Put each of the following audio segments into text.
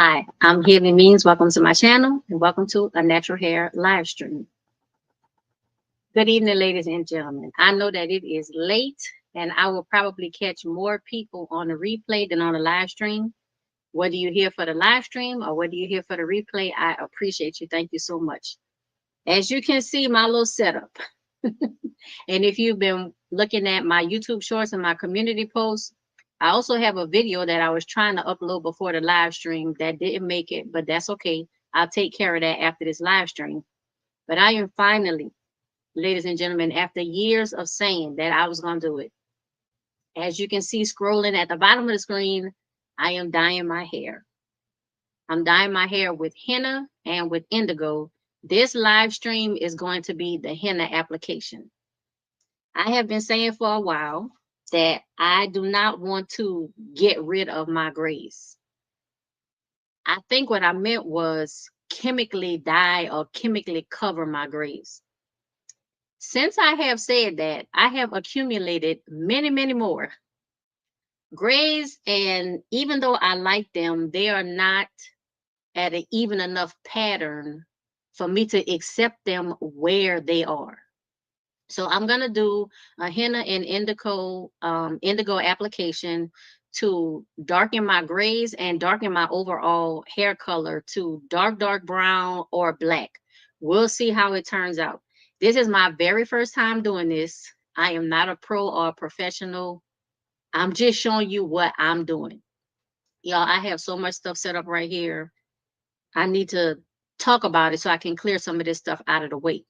Hi, I'm Healing Means. Welcome to my channel and welcome to a natural hair live stream. Good evening, ladies and gentlemen. I know that it is late and I will probably catch more people on the replay than on the live stream. Whether you're here for the live stream or whether you're here for the replay, I appreciate you. Thank you so much. As you can see, my little setup. And if you've been looking at my YouTube shorts and my community posts, I also have a video that I was trying to upload before the live stream that didn't make it, but that's okay. I'll take care of that after this live stream. But I am finally, ladies and gentlemen, after years of saying that I was going to do it. As you can see scrolling at the bottom of the screen, I am dyeing my hair. I'm dyeing my hair with henna and with indigo. This live stream is going to be the henna application. I have been saying for a while that I do not want to get rid of my grays. I think what I meant was chemically dye or chemically cover my grays. Since I have said that, I have accumulated many, many more grays, and even though I like them, they are not at an even enough pattern for me to accept them where they are. So I'm gonna do a henna and indigo application to darken my grays and darken my overall hair color to dark brown or black. We'll see how it turns out. This is my very first time doing this. I am not a pro or a professional. I'm just showing you what I'm doing. Y'all, I have so much stuff set up right here. I need to talk about it so I can clear some of this stuff out of the way.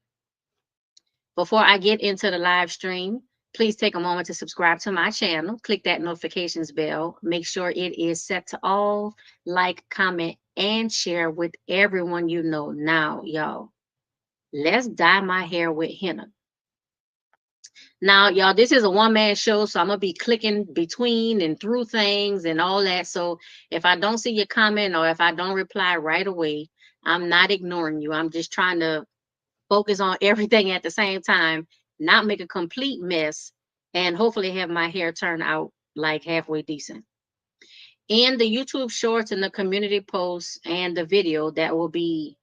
Before I get into the live stream, please take a moment to subscribe to my channel. Click that notifications bell. Make sure it is set to all. Like, comment, and share with everyone you know. Now, y'all, let's dye my hair with henna. Now, y'all, this is a one-man show, so I'm going to be clicking between and through things and all that. So if I don't see your comment or if I don't reply right away, I'm not ignoring you. I'm just trying to focus on everything at the same time, not make a complete mess, and hopefully have my hair turn out like halfway decent. In the YouTube shorts and the community posts and the video that will be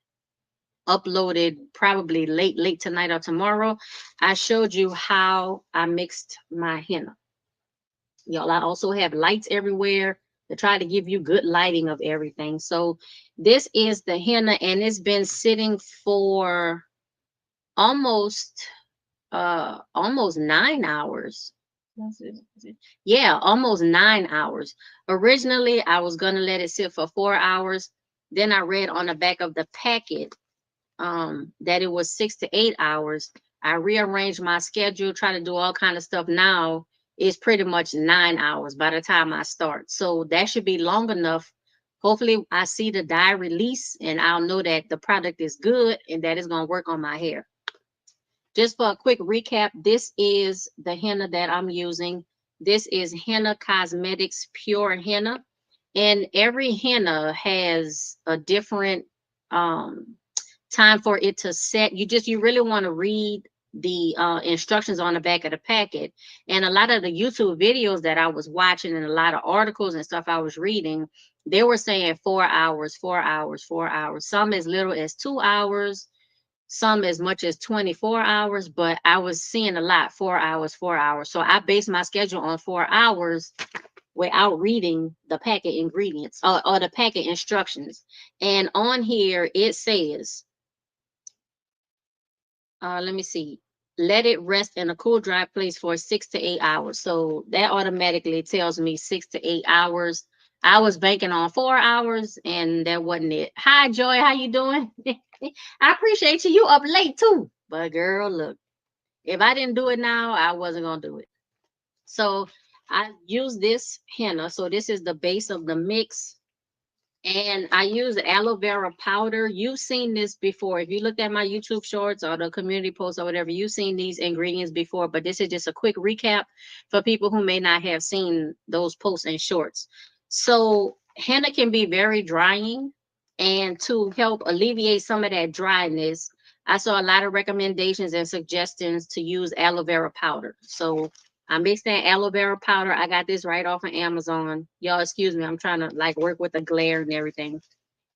uploaded probably late tonight or tomorrow, I showed you how I mixed my henna. Y'all, I also have lights everywhere to try to give you good lighting of everything. So this is the henna, and it's been sitting for almost 9 hours. Yeah, almost 9 hours. Originally I was gonna let it sit for 4 hours. Then I read on the back of the packet that it was 6 to 8 hours. I rearranged my schedule, try to do all kind of stuff. Now it's pretty much 9 hours by the time I start, so that should be long enough. Hopefully I see the dye release and I'll know that the product is good and that it's going to work on my hair. Just for a quick recap, this is the henna that I'm using. This is Henna Cosmetics Pure Henna. And every henna has a different time for it to set. You really want to read the instructions on the back of the packet. And a lot of the YouTube videos that I was watching and a lot of articles and stuff I was reading, they were saying 4 hours, 4 hours, 4 hours. Some as little as 2 hours, some as much as 24 hours, but I was seeing a lot 4 hours, 4 hours. So I based my schedule on 4 hours without reading the packet ingredients or the packet instructions. And on here it says, let me see, let it rest in a cool, dry place for 6 to 8 hours. So that automatically tells me 6 to 8 hours. I was banking on 4 hours and that wasn't it. Hi, Joy, how you doing? I appreciate you. You up late too. But girl, look, if I didn't do it now, I wasn't going to do it. So I use this henna. So this is the base of the mix. And I use aloe vera powder. You've seen this before. If you looked at my YouTube shorts or the community posts or whatever, you've seen these ingredients before. But this is just a quick recap for people who may not have seen those posts and shorts. So henna can be very drying. And to help alleviate some of that dryness, I saw a lot of recommendations and suggestions to use aloe vera powder. So I mixed that aloe vera powder. I got this right off of Amazon. Y'all excuse me, I'm trying to like work with the glare and everything.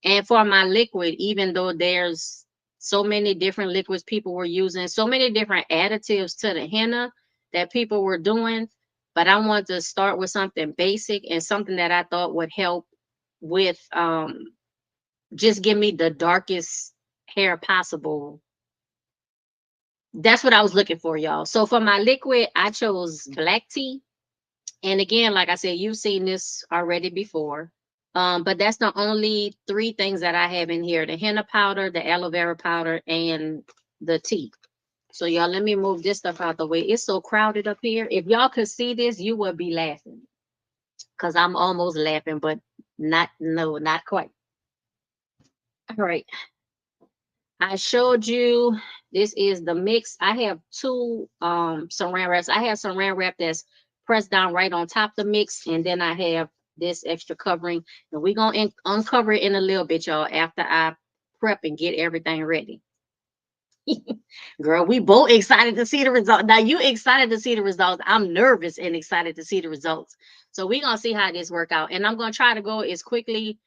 And for my liquid, even though there's so many different liquids people were using, so many different additives to the henna that people were doing, but I wanted to start with something basic and something that I thought would help with just give me the darkest hair possible. That's what I was looking for, y'all. So for my liquid, I chose black tea. And again, like I said, you've seen this already before. But that's the only three things that I have in here: the henna powder, the aloe vera powder, and the tea. So y'all, let me move this stuff out the way. It's so crowded up here. If y'all could see this, you would be laughing. Because I'm almost laughing, but not quite. All right. I showed you this is the mix. I have two saran wraps. I have saran wrap that's pressed down right on top of the mix, and then I have this extra covering. And we're gonna uncover it in a little bit, y'all, after I prep and get everything ready. Girl, we both excited to see the results. Now you excited to see the results. I'm nervous and excited to see the results. So we're gonna see how this work out. And I'm gonna try to go as quickly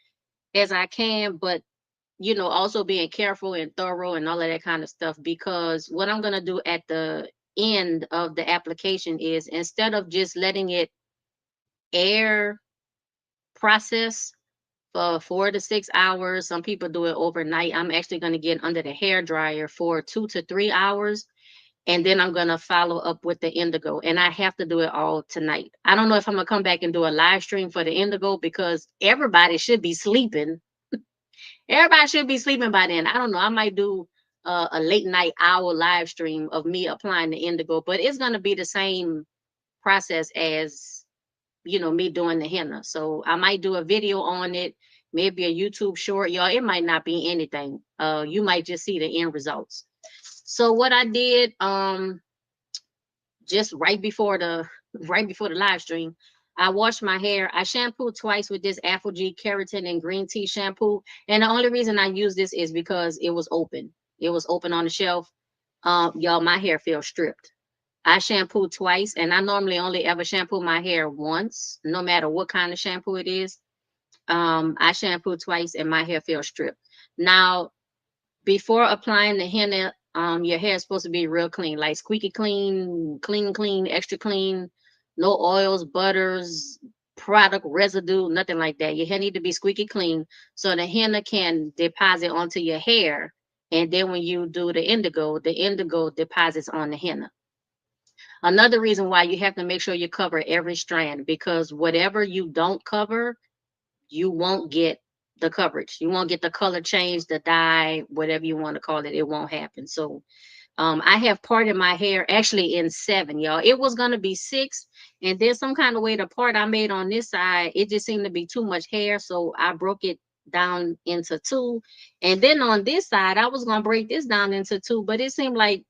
as I can, but also being careful and thorough and all of that kind of stuff, because what I'm going to do at the end of the application is, instead of just letting it air process for 4 to 6 hours, some people do it overnight. I'm actually going to get under the hair dryer for 2 to 3 hours. And then I'm going to follow up with the indigo. And I have to do it all tonight. I don't know if I'm going to come back and do a live stream for the indigo, because everybody should be sleeping. Everybody should be sleeping by then. I don't know. I might do a late night hour live stream of me applying the indigo, but it's going to be the same process as, me doing the henna. So I might do a video on it, maybe a YouTube short. Y'all, it might not be anything. You might just see the end results. So what I did, just right before the live stream, I washed my hair. I shampooed twice with this Afro G keratin and green tea shampoo. And the only reason I use this is because it was open. It was open on the shelf. Y'all, my hair feels stripped. I shampooed twice, and I normally only ever shampoo my hair once, no matter what kind of shampoo it is. I shampooed twice, and my hair feels stripped. Now, before applying the henna, your hair is supposed to be real clean, like squeaky clean, clean, extra clean, no oils, butters, product residue, nothing like that. Your hair need to be squeaky clean so the henna can deposit onto your hair. And then when you do the indigo deposits on the henna. Another reason why you have to make sure you cover every strand, because whatever you don't cover, you won't get the coverage. You won't get the color change, the dye, whatever you want to call it. It won't happen. So I have parted my hair actually in 7, y'all. It was going to be 6. And there's some kind of way the part I made on this side, it just seemed to be too much hair. So I broke it down into 2. And then on this side, I was going to break this down into 2, but it seemed like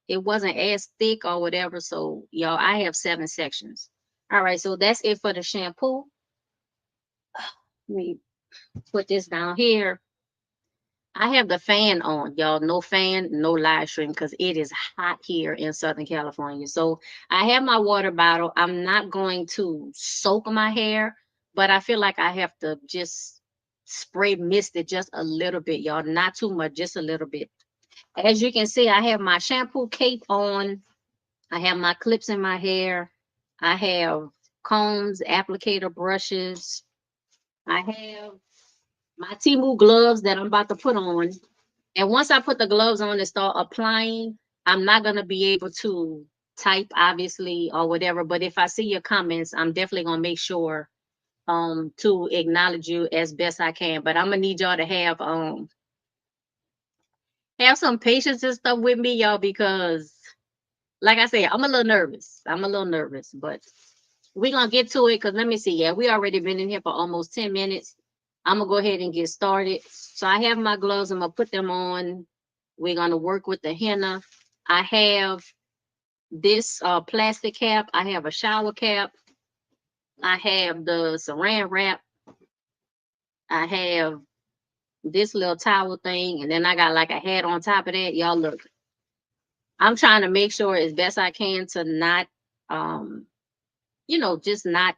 it wasn't as thick or whatever. So y'all, I have 7 sections. All right. So that's it for the shampoo. Let me put this down here. I have the fan on, y'all. No fan, no live stream, because it is hot here in Southern California. So I have my water bottle. I'm not going to soak my hair, but I feel like I have to just spray mist it just a little bit, y'all. Not too much, just a little bit. As you can see, I have my shampoo cape on. I have my clips in my hair. I have combs, applicator brushes. I have my Temu gloves that I'm about to put on. And once I put the gloves on and start applying, I'm not going to be able to type, obviously, or whatever. But if I see your comments, I'm definitely going to make sure to acknowledge you as best I can. But I'm going to need y'all to have some patience and stuff with me, y'all, because like I said, I'm a little nervous. But we're going to get to it, because let me see. Yeah, we already been in here for almost 10 minutes. I'm going to go ahead and get started. So I have my gloves. I'm going to put them on. We're going to work with the henna. I have this plastic cap. I have a shower cap. I have the saran wrap. I have this little towel thing. And then I got like a hat on top of that. Y'all look. I'm trying to make sure as best I can to not, just not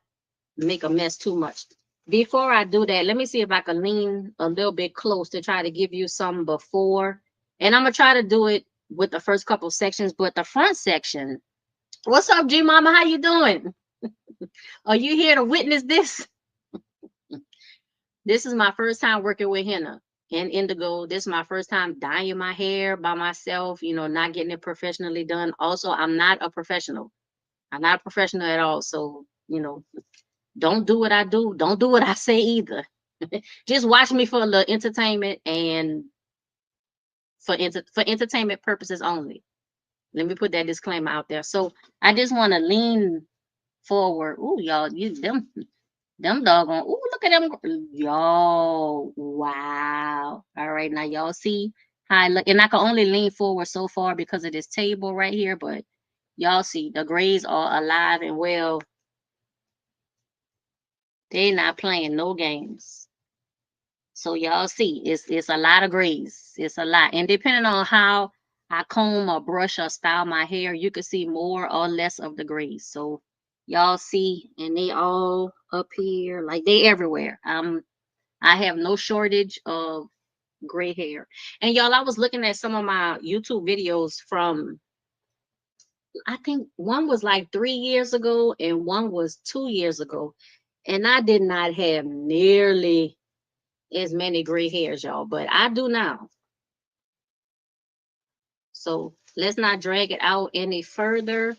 make a mess too much. Before I do that, let me see if I can lean a little bit close to try to give you some before. And I'm gonna try to do it with the first couple sections, but the front section. What's up, G Mama? How you doing? Are you here to witness this? This is my first time working with henna and indigo. This is my first time dyeing my hair by myself, you know, not getting it professionally done. Also, I'm not a professional. I'm not a professional at all. So, you know, don't do what I do. Don't do what I say either. Just watch me for the entertainment and for entertainment purposes only. Let me put that disclaimer out there. So I just want to lean forward. Ooh, y'all, you them doggone. Ooh, look at them. Y'all, wow. All right, now y'all see how I look. And I can only lean forward so far because of this table right here, but y'all see the grays are alive and well. They're not playing no games. So y'all see, it's a lot of grays. It's a lot. And depending on how I comb or brush or style my hair, you can see more or less of the grays. So y'all see, and they all up here, like they everywhere. I have no shortage of gray hair. And y'all, I was looking at some of my YouTube videos from, I think one was like 3 years ago and one was 2 years ago. And I did not have nearly as many gray hairs, y'all, but I do now. So let's not drag it out any further.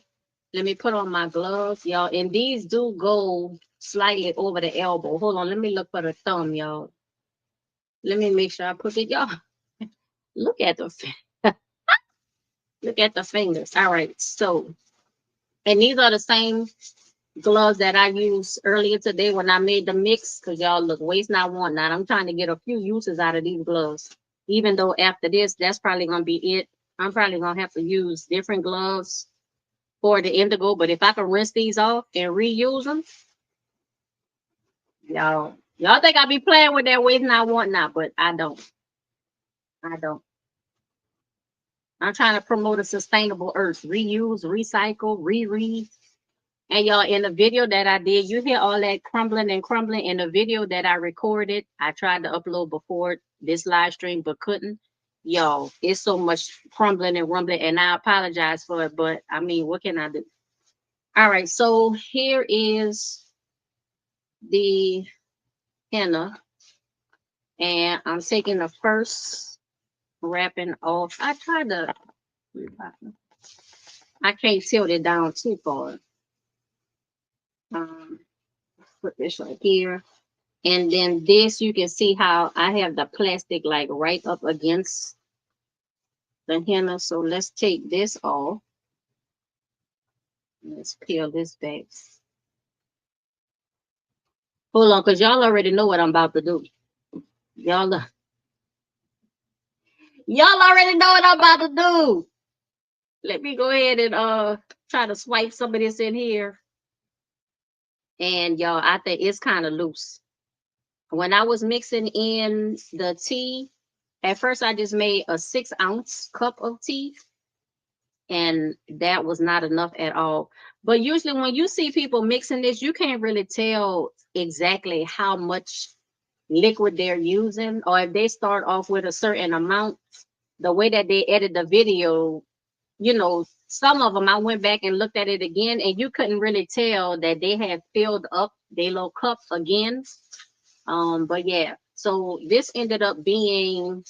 Let me put on my gloves, y'all. And these do go slightly over the elbow. Hold on, let me look for the thumb, y'all. Let me make sure I put it, y'all. Look at the look at the fingers. All right, so and these are the same gloves that I used earlier today when I made the mix. Cause y'all look, waste not, want not. I'm trying to get a few uses out of these gloves. Even though after this, that's probably gonna be it. I'm probably gonna have to use different gloves for the indigo. But if I can rinse these off and reuse them, y'all think I be playing with that waste not, want not, but I don't. I don't. I'm trying to promote a sustainable earth. Reuse, recycle, reread. And y'all, in the video that I did, you hear all that crumbling and crumbling. In the video that I recorded, I tried to upload before this live stream, but couldn't. Y'all, it's so much crumbling and rumbling, and I apologize for it, but I mean, what can I do? All right, so here is the henna, and I'm taking the first wrapping off. I can't tilt it down too far. Put this right here. And then this, you can see how I have the plastic like right up against the henna. So let's take this off. Let's peel this back. Hold on, because y'all already know what I'm about to do. Y'all already know what I'm about to do. Let me go ahead and try to swipe some of this in here. And y'all, I think it's kind of loose. When I was mixing in the tea, at first I just made a 6-ounce cup of tea, and that was not enough at all. But usually when you see people mixing this, you can't really tell exactly how much liquid they're using, or if they start off with a certain amount. The way that they edit the video, you know, some of them I went back and looked at it again, and you couldn't really tell that they had filled up their little cup again. But yeah, so this ended up being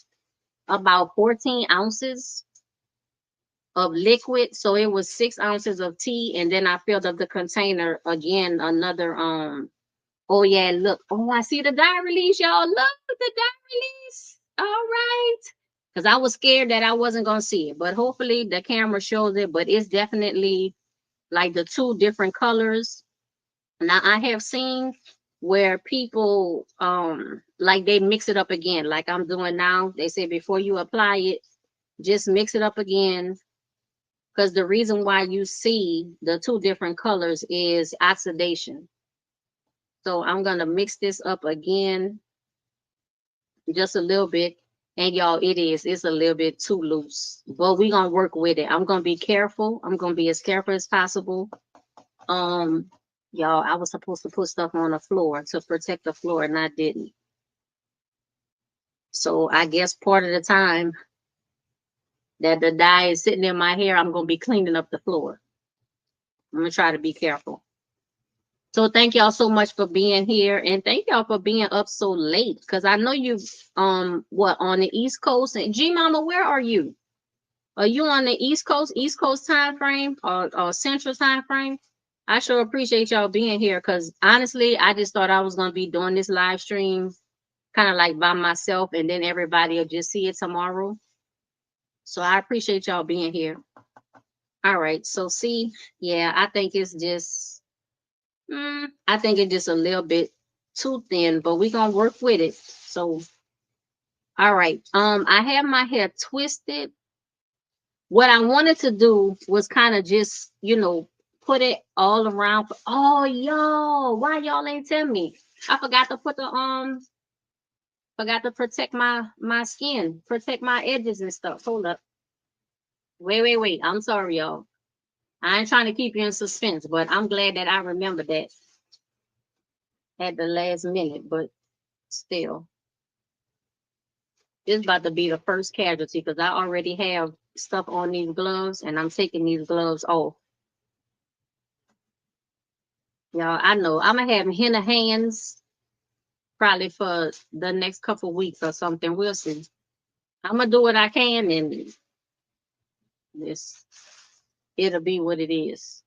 about 14 ounces of liquid. So it was 6 ounces of tea, and then I filled up the container again, another oh yeah, look. Oh, I see the dye release, y'all. Look at the dye release. All right. Because I was scared that I wasn't gonna see it, but hopefully the camera shows it. But it's definitely like the two different colors. Now I have seen where people like they mix it up again, like I'm doing now. They say before you apply it, just mix it up again. Because the reason why you see the two different colors is oxidation. So I'm gonna mix this up again just a little bit. And y'all, it's a little bit too loose, but we're gonna work with it. I'm gonna be careful. I'm gonna be as careful as possible. Y'all, I was supposed to put stuff on the floor to protect the floor, and I didn't. So I guess part of the time that the dye is sitting in my hair, I'm going to be cleaning up the floor. I'm going to try to be careful. So thank y'all so much for being here, and thank y'all for being up so late, because I know you what, on the East Coast. And G Mama, where are you? Are you on the East Coast time frame, or Central time frame? I sure appreciate y'all being here, because honestly, I just thought I was going to be doing this live stream kind of like by myself, and then everybody will just see it tomorrow. So I appreciate y'all being here. All right, so see, yeah, I think it's just I think it's just a little bit too thin, but we're gonna work with it. So, all right. I have my hair twisted. What I wanted to do was kind of just, put it all around. Oh, y'all, why y'all ain't tell me? I forgot to put forgot to protect my skin, protect my edges and stuff. Hold up. Wait. I'm sorry, y'all. I ain't trying to keep you in suspense, but I'm glad that I remember that at the last minute, but still. It's about to be the first casualty, because I already have stuff on these gloves, and I'm taking these gloves off. Y'all, I know I'm gonna have henna hands probably for the next couple weeks or something. We'll see. I'm gonna do what I can, and it'll be what it is.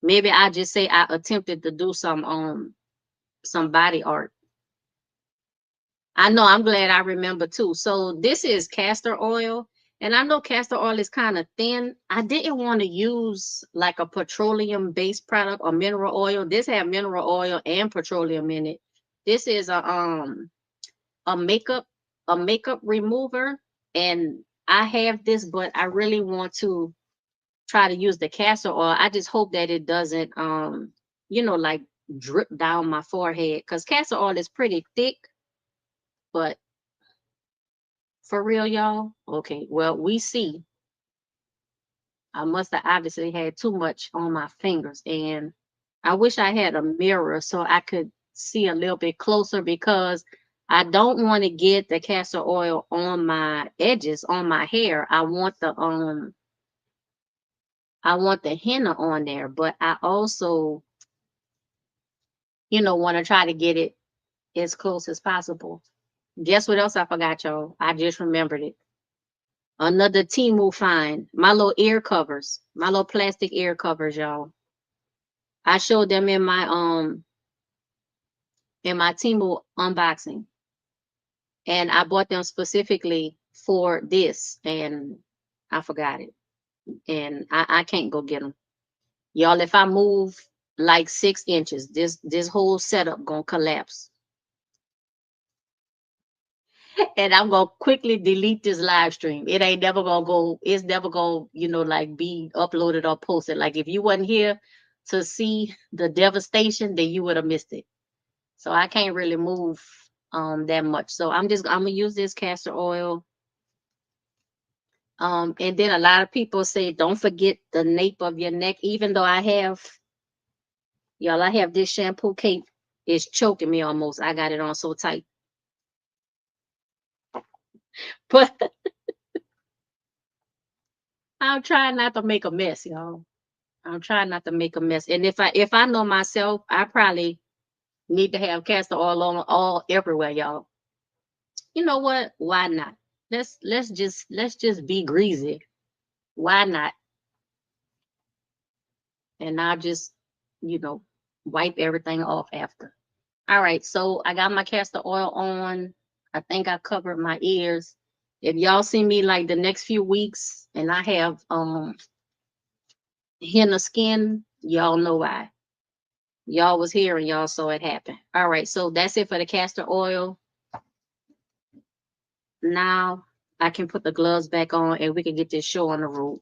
Maybe I just say I attempted to do some body art. I know, I'm glad I remember too. So this is castor oil, and I know castor oil is kind of thin. I didn't want to use like a petroleum based product or mineral oil. This had mineral oil and petroleum in it. This is a makeup remover, and I have this, but I really want to try to use the castor oil. I just hope that it doesn't like drip down my forehead, because castor oil is pretty thick. But for real, y'all? Okay, well, we see. I must have obviously had too much on my fingers, and I wish I had a mirror so I could see a little bit closer, because I don't want to get the castor oil on my edges, on my hair. I want the henna on there, but I also, want to try to get it as close as possible. Guess what else I forgot, y'all? I just remembered it. Another Temu find. My little ear covers. My little plastic ear covers, y'all. I showed them in my Temu unboxing. And I bought them specifically for this, and I forgot it. And I can't go get them. Y'all, if I move like 6 inches, this whole setup gonna collapse. And I'm gonna quickly delete this live stream. It ain't never gonna go, it's never gonna, like be uploaded or posted. Like if you wasn't here to see the devastation, then you would have missed it. So I can't really move that much. So I'm gonna use this castor oil. And then a lot of people say don't forget the nape of your neck, even though I have this shampoo cape. It's choking me almost. I got it on so tight. But I'm trying not to make a mess, y'all. I'm trying not to make a mess. And if I know myself, I probably need to have castor oil on all everywhere, y'all. You know what? Why not? Let's just be greasy. Why not? And I'll just, wipe everything off after. All right, so I got my castor oil on. I think I covered my ears. If y'all see me like the next few weeks and I have henna skin, y'all know why. Y'all was here and y'all saw it happen. All right, so that's it for the castor oil. Now I can put the gloves back on and we can get this show on the road.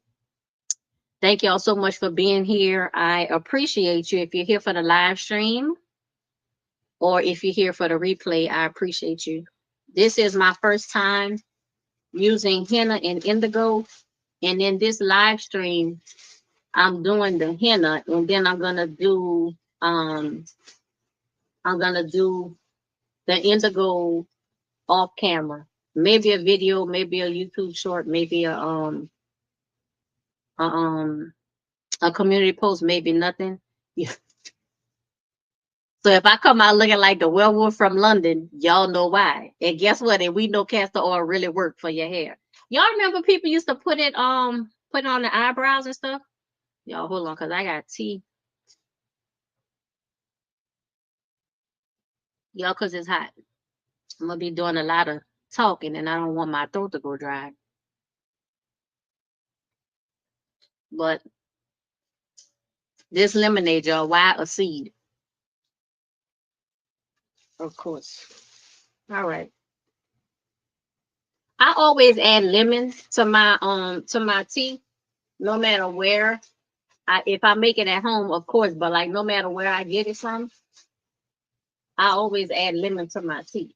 Thank y'all so much for being here. I appreciate you. If you're here for the live stream or if you're here for the replay, I appreciate you. This is my first time using henna and indigo. And in this live stream, I'm doing the henna, and then I'm going to do I'm gonna do the indigo off camera. Maybe a video, maybe a YouTube short, maybe a, um, a community post, maybe nothing. Yeah. So if I come out looking like the werewolf from London, y'all know why. And guess what? And we know castor oil really work for your hair. Y'all remember people used to put it on the eyebrows and stuff? Y'all hold on, cause I got tea. Y'all, cause it's hot. I'm gonna be doing a lot of talking and I don't want my throat to go dry. But this lemonade, y'all, why a seed? Of course. All right. I always add lemon to my tea, no matter where. If I make it at home, of course, but like no matter where I get it from, I always add lemon to my tea.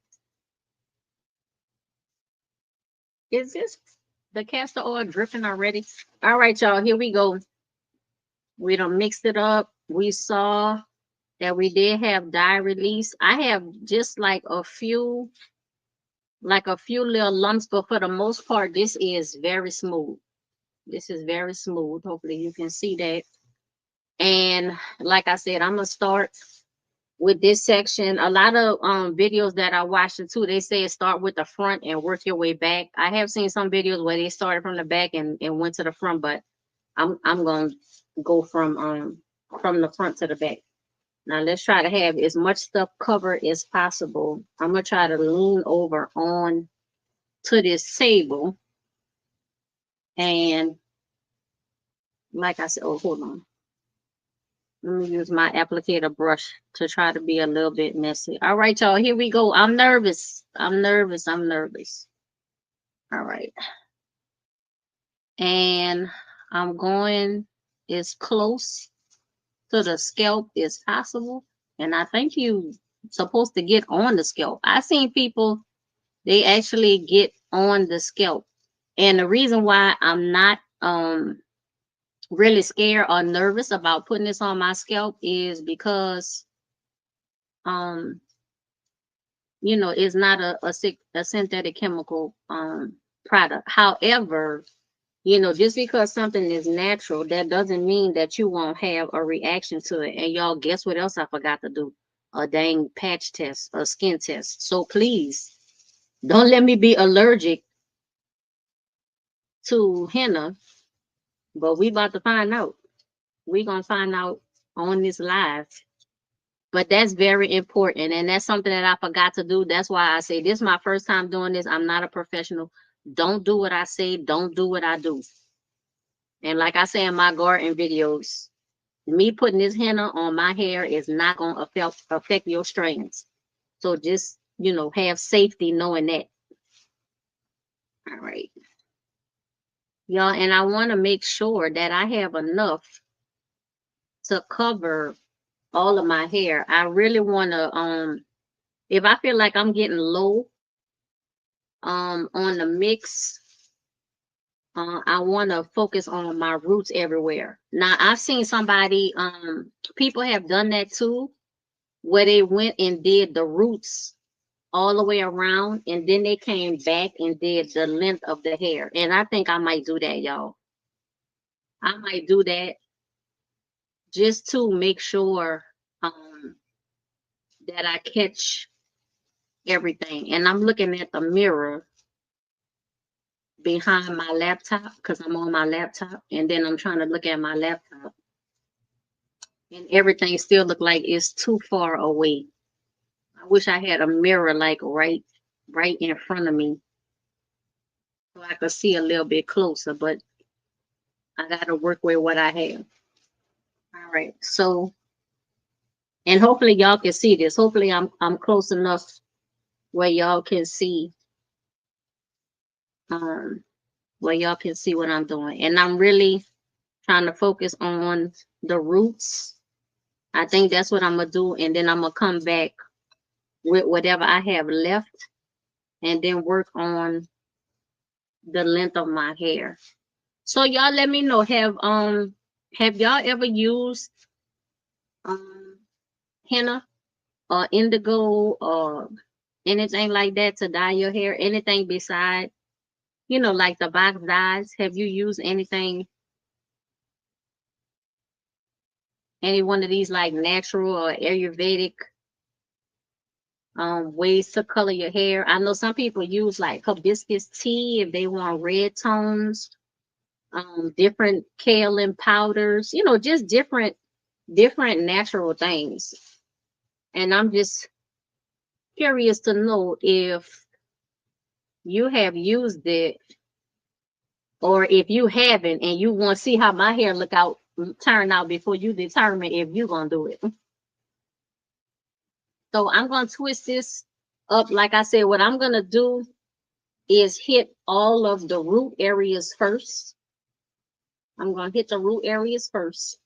Is this the castor oil dripping already? All right, y'all, here we go. We done mixed it up. We saw that we did have dye release. I have just like a few little lumps, but for the most part, this is very smooth. This is very smooth. Hopefully you can see that. And like I said, I'm gonna start with this section. A lot of videos that I watched too, they say start with the front and work your way back. I have seen some videos where they started from the back and went to the front, but I'm gonna go from the front to the back. Now let's try to have as much stuff covered as possible. I'm gonna try to lean over on to this table, and like I said, oh hold on. Let me use my applicator brush to try to be a little bit messy. All right, y'all, here we go. I'm nervous. I'm nervous. I'm nervous. All right. And I'm going as close to the scalp as possible. And I think you supposed to get on the scalp. I seen people, they actually get on the scalp. And the reason why I'm not really scared or nervous about putting this on my scalp is because um it's not a synthetic chemical product. However, just because something is natural, that doesn't mean that you won't have a reaction to it. And y'all, guess what else I forgot to do? A dang patch test, a skin test. So please don't let me be allergic to henna, but we about to find out. We gonna find out on this live. But that's very important. And that's something that I forgot to do. That's why I say this is my first time doing this. I'm not a professional. Don't do what I say. Don't do what I do. And like I say in my garden videos, me putting this henna on my hair is not going to affect your strands. So just, have safety knowing that. All right. Y'all, and I want to make sure that I have enough to cover all of my hair. I really want to, if I feel like I'm getting low on the mix, I want to focus on my roots everywhere. Now, I've seen people have done that too, where they went and did the roots all the way around, and then they came back and did the length of the hair. And I think I might do that, y'all. I might do that just to make sure that I catch everything. And I'm looking at the mirror behind my laptop because I'm on my laptop, and then I'm trying to look at my laptop, and everything still look like it's too far away. I wish I had a mirror like right in front of me so I could see a little bit closer, but I gotta work with what I have. All right, so and hopefully y'all can see this. Hopefully I'm close enough where y'all can see um where y'all can see what I'm doing. And I'm really trying to focus on the roots. I think that's what I'm gonna do, and then I'm gonna come back with whatever I have left and then work on the length of my hair. So y'all let me know, have y'all ever used henna or indigo or anything like that to dye your hair? Anything beside, you know, like the box dyes? Have you used anything, any one of these like natural or Ayurvedic ways to color your hair? I know some people use like hibiscus tea if they want red tones, different kaolin powders, you know, just different natural things. And I'm just curious to know if you have used it, or if you haven't and you want to see how my hair turn out before you determine if you're gonna do it. So I'm gonna twist this up. Like I said, what I'm gonna do is hit all of the root areas first. I'm gonna hit the root areas first,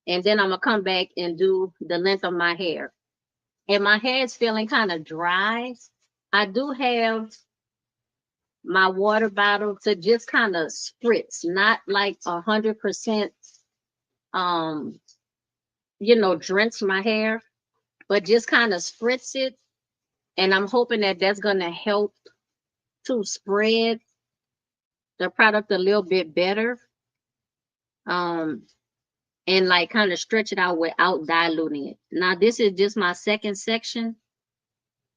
and then I'm gonna come back and do the length of my hair. And my hair is feeling kind of dry. I do have my water bottle to just kind of spritz, not like 100%, you know, drench my hair, but just kind of spritz it. And I'm hoping that that's going to help to spread the product a little bit better. And like kind of stretch it out without diluting it. Now, this is just my second section.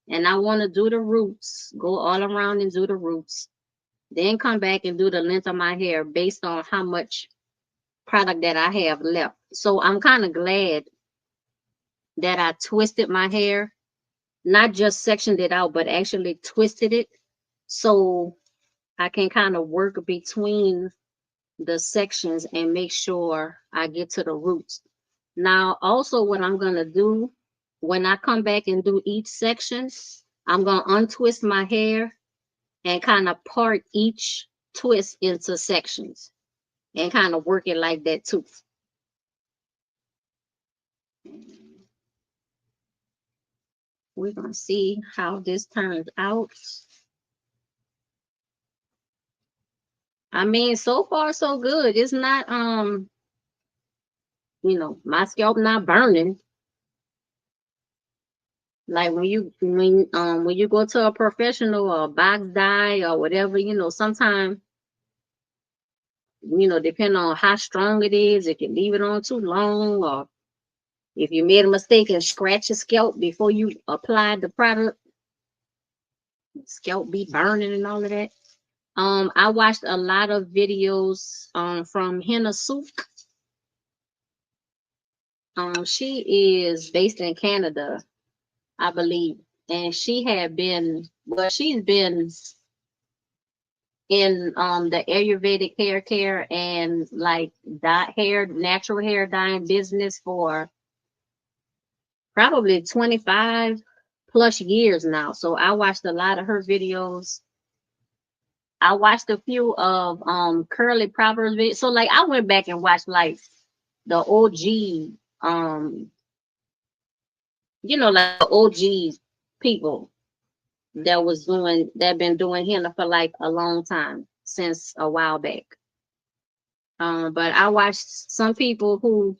And I want to do the roots, go all around and do the roots. Then come back and do the length of my hair based on how much product that I have left. So I'm kind of glad that I twisted my hair, not just sectioned it out, but actually twisted it so I can kind of work between the sections and make sure I get to the roots. Now, also what I'm going to do when I come back and do each section, I'm going to untwist my hair and kind of part each twist into sections and kind of work it like that too. We're going to see how this turns out. I mean, so far so good. It's not, you know, my scalp not burning. Like when you go to a professional or a box dye or whatever, you know, sometimes, you know, depending on how strong it is, if you leave it on too long, or if you made a mistake and scratch your scalp before you applied the product, scalp be burning and all of that. I watched a lot of videos from Henna Souk. She is based in Canada, I believe, and she's been in the Ayurvedic hair care and like natural hair dyeing business for probably 25 plus years now. So I watched a lot of her videos. I watched a few of Curly Proverbs videos. So like I went back and watched like the OG, you know, like the OG people that been doing henna for like a long time, since a while back. But I watched some people who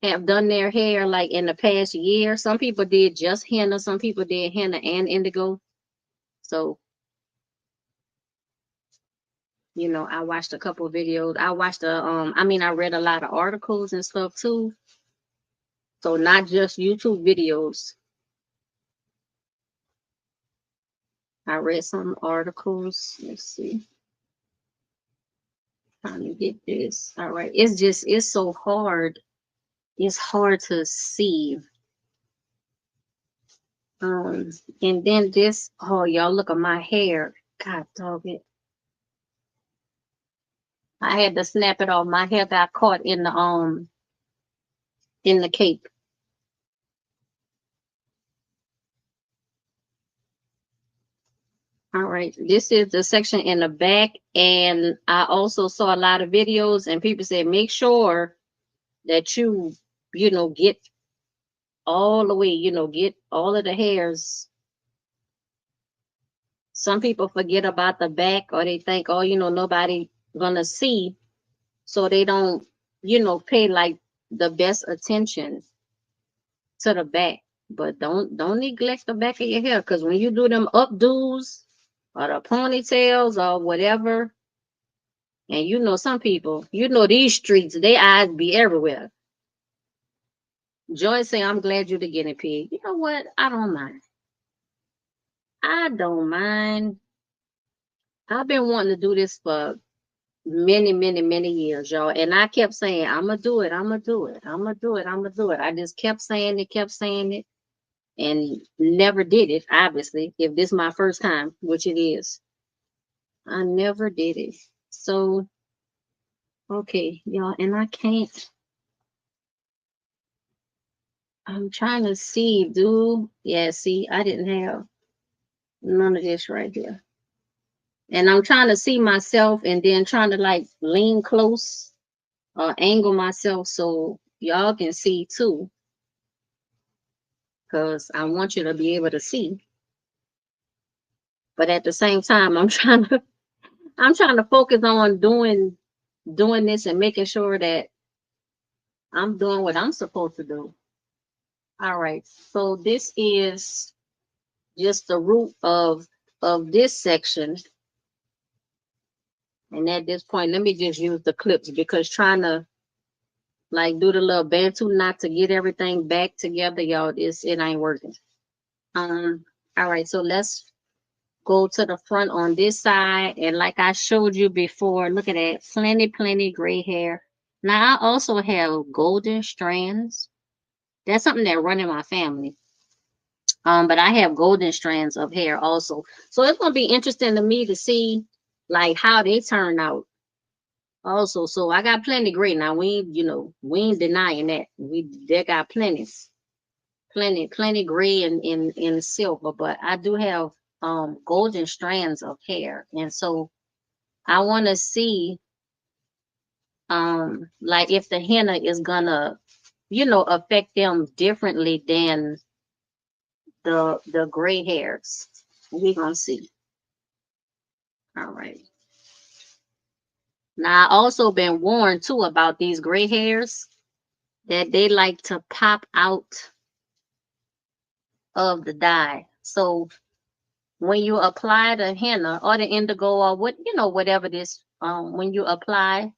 have done their hair like in the past year. Some people did just henna, some people did henna and indigo. So, you know, I watched a couple of videos. I read a lot of articles and stuff too. So not just YouTube videos. I read some articles. Let's see. Trying to get this. All right. It's so hard. It's hard to see. And then this, oh, y'all look at my hair. God dog it. I had to snap it off. My hair got caught in the cape. All right, this is the section in the back, and I also saw a lot of videos and people said make sure that you know, get all the way, you know, get all of the hairs. Some people forget about the back, or they think, oh, you know, nobody gonna see, so they don't, you know, pay like the best attention to the back. But don't neglect the back of your hair, because when you do them updos or the ponytails or whatever, and you know some people, you know these streets, they eyes be everywhere. Joy say, I'm glad you're the guinea pig. You know what? I don't mind. I don't mind. I've been wanting to do this for many, many, many years, y'all. And I kept saying, I'm gonna do it, I'm gonna do it, I'm gonna do it, I'm gonna do it. I just kept saying it, and never did it, obviously. If this is my first time, which it is, I never did it. So, okay, y'all, and I'm trying to see, yeah, see, I didn't have none of this right here. And I'm trying to see myself and then trying to like lean close or angle myself so y'all can see too, because I want you to be able to see. But at the same time, I'm trying to focus on doing this and making sure that I'm doing what I'm supposed to do. All right. So this is just the root of this section. And at this point, let me just use the clips, because trying to like do the little bantu knot to get everything back together, y'all, it ain't working. All right, so let's go to the front on this side. And like I showed you before, look at that, plenty gray hair. Now I also have golden strands. That's something that run in my family. But I have golden strands of hair also. So it's gonna be interesting to me to see like how they turn out also. So I got plenty gray. Now we ain't denying that. They got plenty gray and silver, but I do have golden strands of hair. And so I wanna see like if the henna is gonna, affect them differently than the gray hairs. We're gonna see. All right. Now I also been warned too about these gray hairs, that they like to pop out of the dye. So when you apply the henna or the indigo or whatever this, when you apply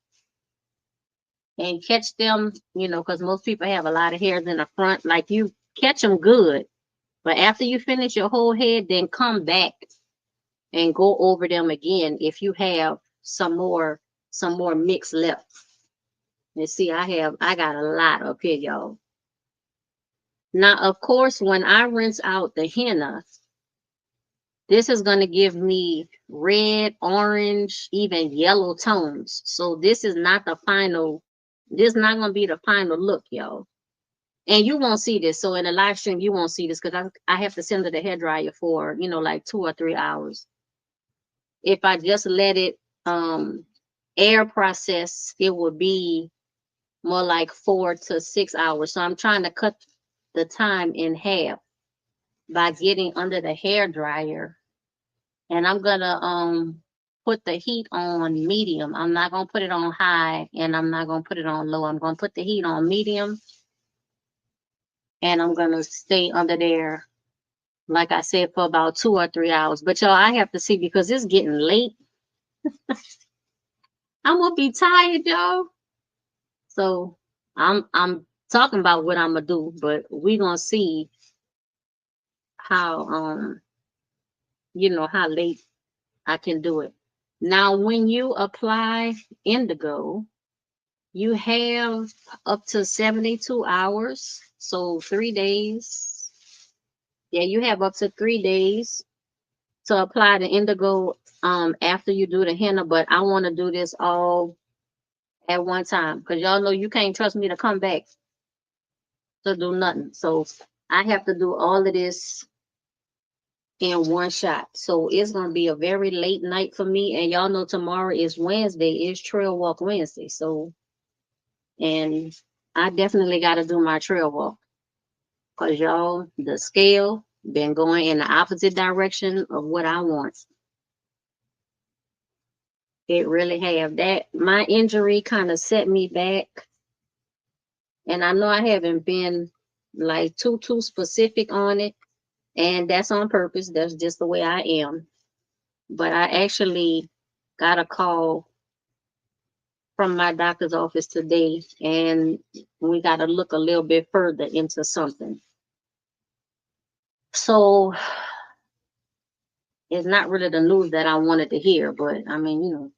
and catch them, because most people have a lot of hairs in the front, like you catch them good, but after you finish your whole head, then come back and go over them again if you have some more mix left. And see, I got a lot up here, y'all. Now, of course, when I rinse out the henna, this is going to give me red, orange, even yellow tones. So this is not the final, this is not going to be the final look, y'all. And you won't see this. So in the live stream, you won't see this because I have to send it to the hairdryer for, like 2 or 3 hours. If I just let it air process, it would be more like 4 to 6 hours. So I'm trying to cut the time in half by getting under the hair dryer. And I'm gonna put the heat on medium. I'm not gonna put it on high, and I'm not gonna put it on low. I'm gonna put the heat on medium, and I'm gonna stay under there, like I said, for about 2 or 3 hours. But y'all, I have to see because it's getting late. I'm gonna be tired, y'all. So I'm talking about what I'm gonna do, but we gonna see how how late I can do it. Now, when you apply indigo, you have up to 72 hours, so 3 days. Yeah, you have up to 3 days to apply the indigo after you do the henna, but I want to do this all at one time because y'all know you can't trust me to come back to do nothing. So I have to do all of this in one shot. So it's gonna be a very late night for me. And y'all know tomorrow is Wednesday, it's Trail Walk Wednesday. So, and I definitely gotta do my trail walk. Cause y'all, the scale been going in the opposite direction of what I want. It really have. That my injury kind of set me back. And I know I haven't been like too specific on it, and that's on purpose. That's just the way I am. But I actually got a call from my doctor's office today, and we got to look a little bit further into something. So it's not really the news that I wanted to hear, but I mean,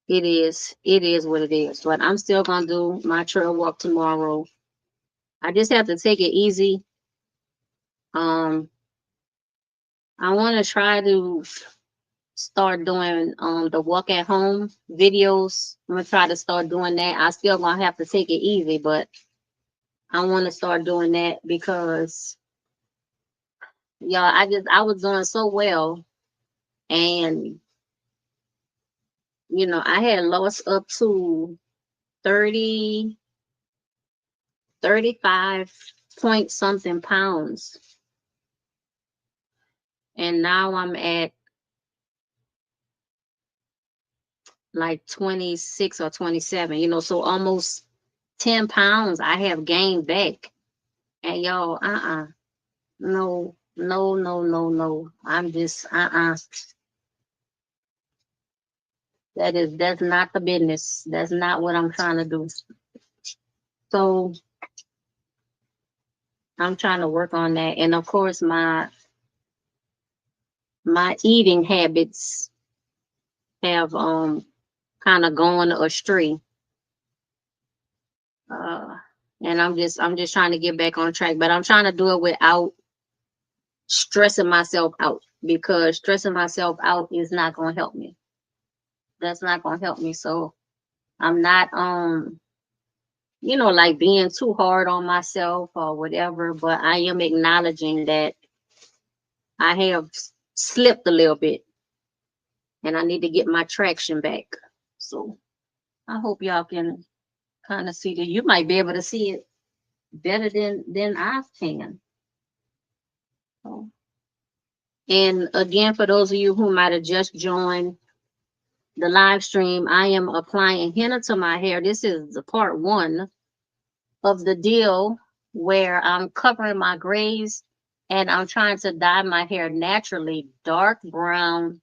it is what it is. But I'm still gonna do my trail walk tomorrow. I just have to take it easy. Um, I want to try to start doing the walk at home videos. I'm gonna try to start doing that. I still gonna have to take it easy, but I want to start doing that because y'all, I was doing so well, and I had lost up to 30, 35 point something pounds, and now I'm at like 26 or 27. So almost 10 pounds I have gained back. And y'all, no, no, no, no, no. I'm just, that's not the business. That's not what I'm trying to do. So I'm trying to work on that. And of course, my eating habits have kind of gone astray. Uh, and I'm just trying to get back on track. But I'm trying to do it without stressing myself out, because stressing myself out is not going to help me. That's not going to help me. So I'm not like being too hard on myself or whatever, but I am acknowledging that I have slipped a little bit and I need to get my traction back. So I hope y'all can kind of see that. You might be able to see it better than I can. So, and again, for those of you who might have just joined the live stream, I am applying henna to my hair. This is the part one of the deal where I'm covering my grays and I'm trying to dye my hair naturally dark brown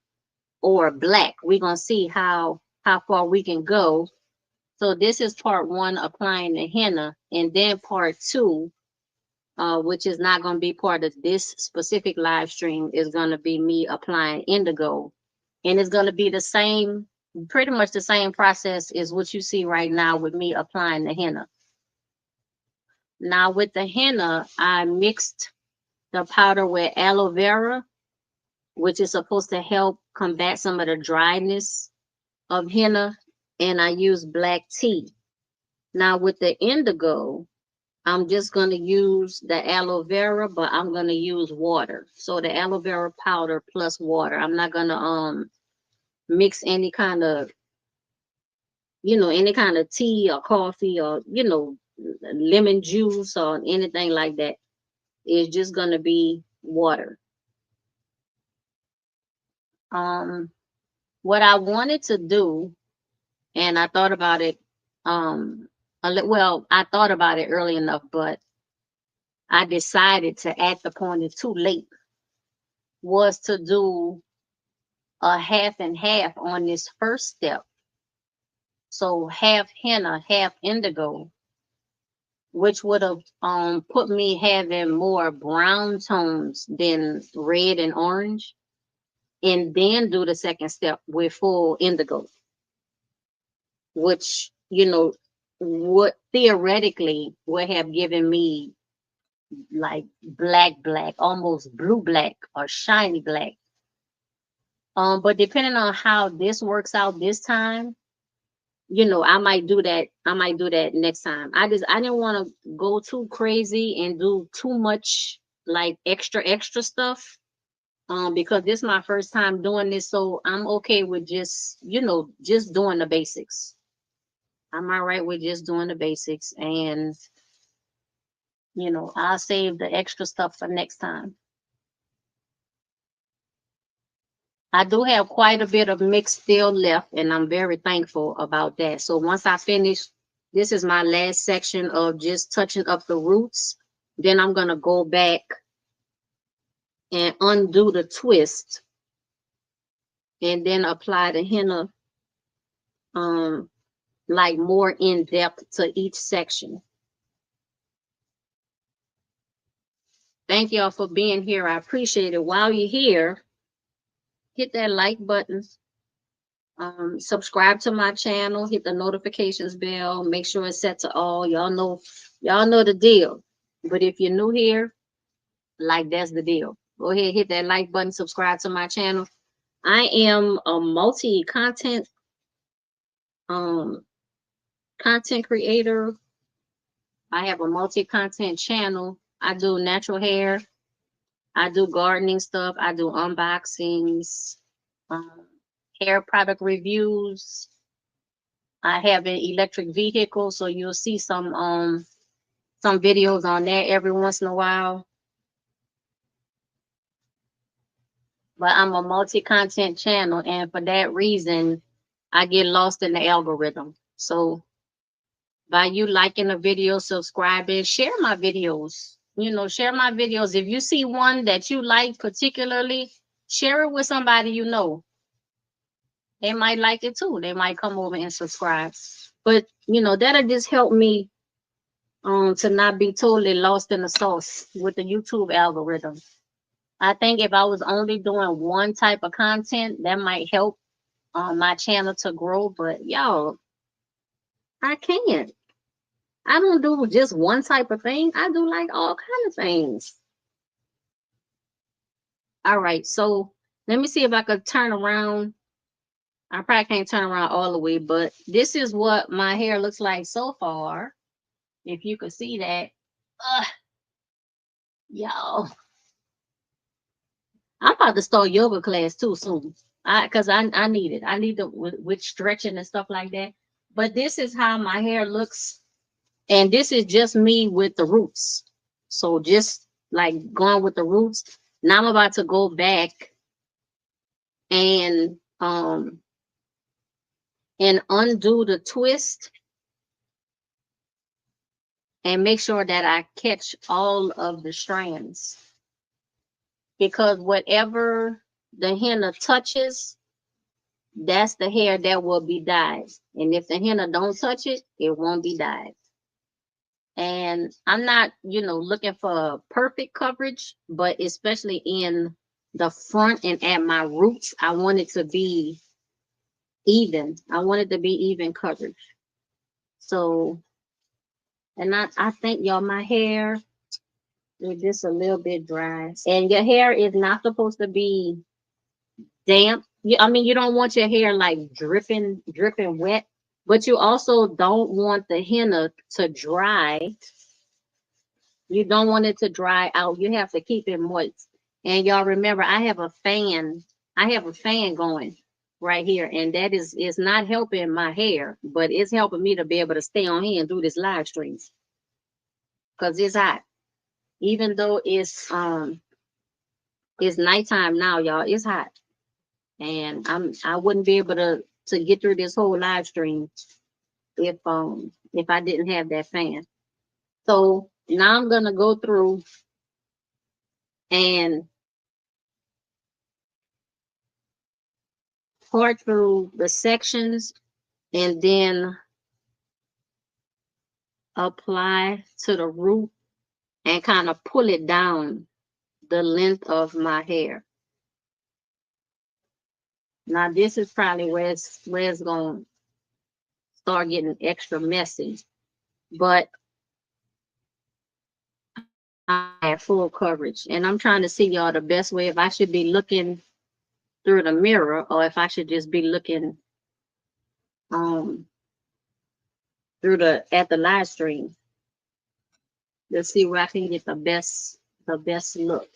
or black. We're gonna see how far we can go. So this is part one, applying the henna, and then part two, which is not going to be part of this specific live stream, is going to be me applying indigo, and it's going to be the same, pretty much the same process as what you see right now with me applying the henna. Now with the henna, I mixed the powder with aloe vera, which is supposed to help combat some of the dryness of henna, and I use black tea. Now with the indigo, I'm just going to use the aloe vera, but I'm going to use water. So the aloe vera powder plus water. I'm not going to mix any kind of tea or coffee or lemon juice or anything like that. It's just going to be water. What I wanted to do, and I thought about it I thought about it early enough, but I decided to, at the point it's too late, was to do a half and half on this first step. So half henna, half indigo, which would have put me having more brown tones than red and orange, and then do the second step with full indigo, which would theoretically would have given me like black, almost blue black or shiny black. But depending on how this works out this time, I might do that. I might do that next time. I didn't want to go too crazy and do too much like extra stuff. Because this is my first time doing this, so I'm okay with just doing the basics. I'm all right with just doing the basics, and I'll save the extra stuff for next time. I do have quite a bit of mix still left, and I'm very thankful about that. So once I finish This is my last section of just touching up the roots. Then I'm gonna go back and undo the twist and then apply the henna like more in depth to each section. Thank y'all for being here. I appreciate it. While you're here, hit that like button. Subscribe to my channel, hit the notifications bell, make sure it's set to all. Y'all know the deal. But if you're new here, like that's the deal. Go ahead, hit that like button, subscribe to my channel. I am a multi-content content creator. I have a multi-content channel. I do natural hair. I do gardening stuff. I do unboxings, hair product reviews. I have an electric vehicle, so you'll see some videos on there every once in a while. But I'm a multi-content channel, and for that reason, I get lost in the algorithm. So by you liking the video, subscribing, share my videos. You know, share my videos. If you see one that you like particularly, share it with somebody you know. They might like it too. They might come over and subscribe. But you know, that'll just help me to not be totally lost in the sauce with the YouTube algorithm. I think if I was only doing one type of content, that might help my channel to grow. But y'all, I can't. I don't do just one type of thing. I do like all kind of things. All right, so let me see if I could turn around. I probably can't turn around all the way, but this is what my hair looks like so far. If you could see that. Y'all, I'm about to start yoga class too soon. Cause I need it. I need the with stretching and stuff like that. But this is how my hair looks, and this is just me with the roots. So just like going with the roots. Now I'm about to go back and undo the twist and make sure that I catch all of the strands, because whatever the henna touches, that's the hair that will be dyed. And if the henna don't touch it, it won't be dyed. And I'm not, you know, looking for perfect coverage, but especially in the front and at my roots, I want it to be even. I want it to be even coverage. So, and I think y'all, my hair is just a little bit dry. And your hair is not supposed to be damp. I mean, you don't want your hair like dripping wet, but you also don't want the henna to dry. You don't want it to dry out. You have to keep it moist. And y'all remember, I have a fan. I have a fan going right here, and that is not helping my hair, but it's helping me to be able to stay on here and do this live stream because it's hot. Even though it's nighttime now, y'all, it's hot. And I wouldn't be able to get through this whole live stream if I didn't have that fan. So now I'm gonna go through and part through the sections and then apply to the root and kind of pull it down the length of my hair. Now this is probably where it's going to start getting extra messy, but I have full coverage, and I'm trying to see y'all the best way, if I should be looking through the mirror or if I should just be looking through at the live stream. Let's see where I can get the best look.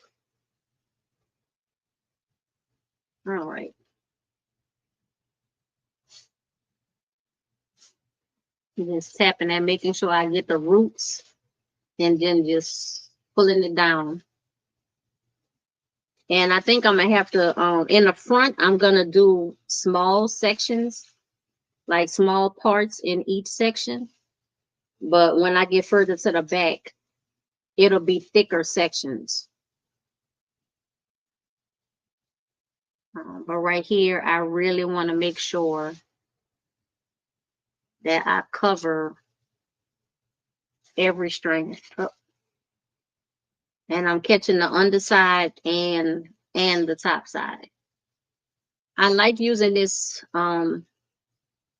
All right. Just tapping and making sure I get the roots and then just pulling it down. And I think I'm gonna have to in the front, I'm gonna do small sections, like small parts in each section. But when I get further to the back, it'll be thicker sections. But right here, I really want to make sure that I cover every strand. Oh, and I'm catching the underside and the top side. I like using this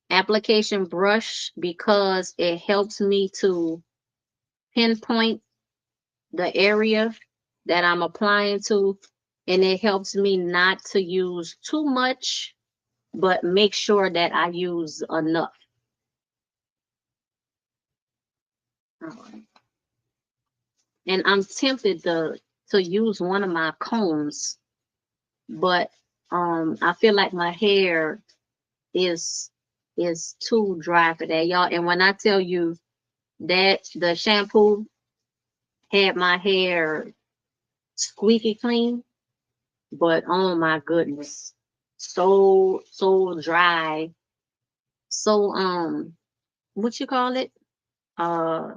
application brush because it helps me to pinpoint the area that I'm applying to, and it helps me not to use too much, but make sure that I use enough. All right. And I'm tempted to use one of my combs, but I feel like my hair is too dry for that, y'all. And when I tell you that the shampoo had my hair squeaky clean, but oh my goodness, so dry, so what you call it, uh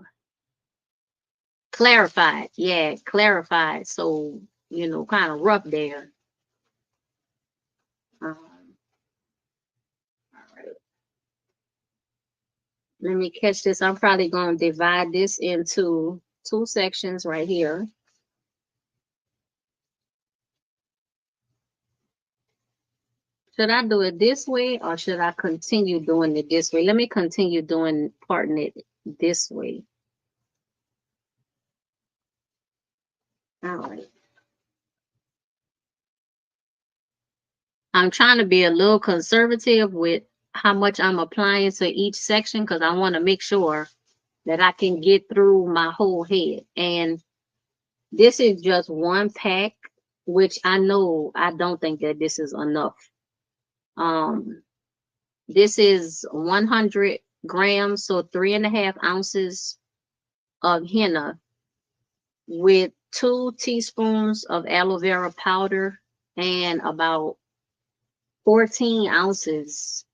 clarified. Yeah, clarified. So, you know, kind of rough there. All right. Let me catch this. I'm probably going to divide this into 2 sections right here. Should I do it this way or should I continue doing it this way? Let me continue parting it this way. All right. I'm trying to be a little conservative with how much I'm applying to each section because I want to make sure that I can get through my whole head. And this is just one pack, which I know I don't think that this is enough. This is 100 grams, so 3.5 ounces of henna with 2 teaspoons of aloe vera powder and about 14 ounces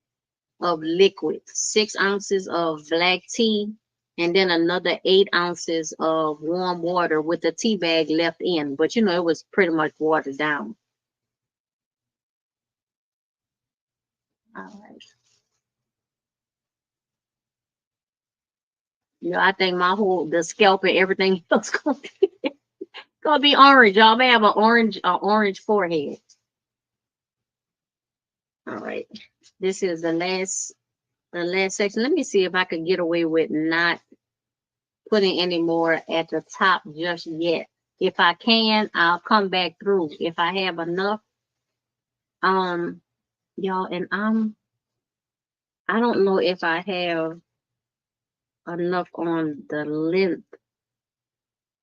of liquid, 6 ounces of black tea, and then another 8 ounces of warm water with the tea bag left in. But you know, it was pretty much watered down. All right. You know, I think the scalp and everything else gonna be orange. Y'all may have an orange forehead. All right. This is the last section. Let me see if I can get away with not putting any more at the top just yet. If I can, I'll come back through if I have enough. Y'all, and I don't know if I have enough on the length,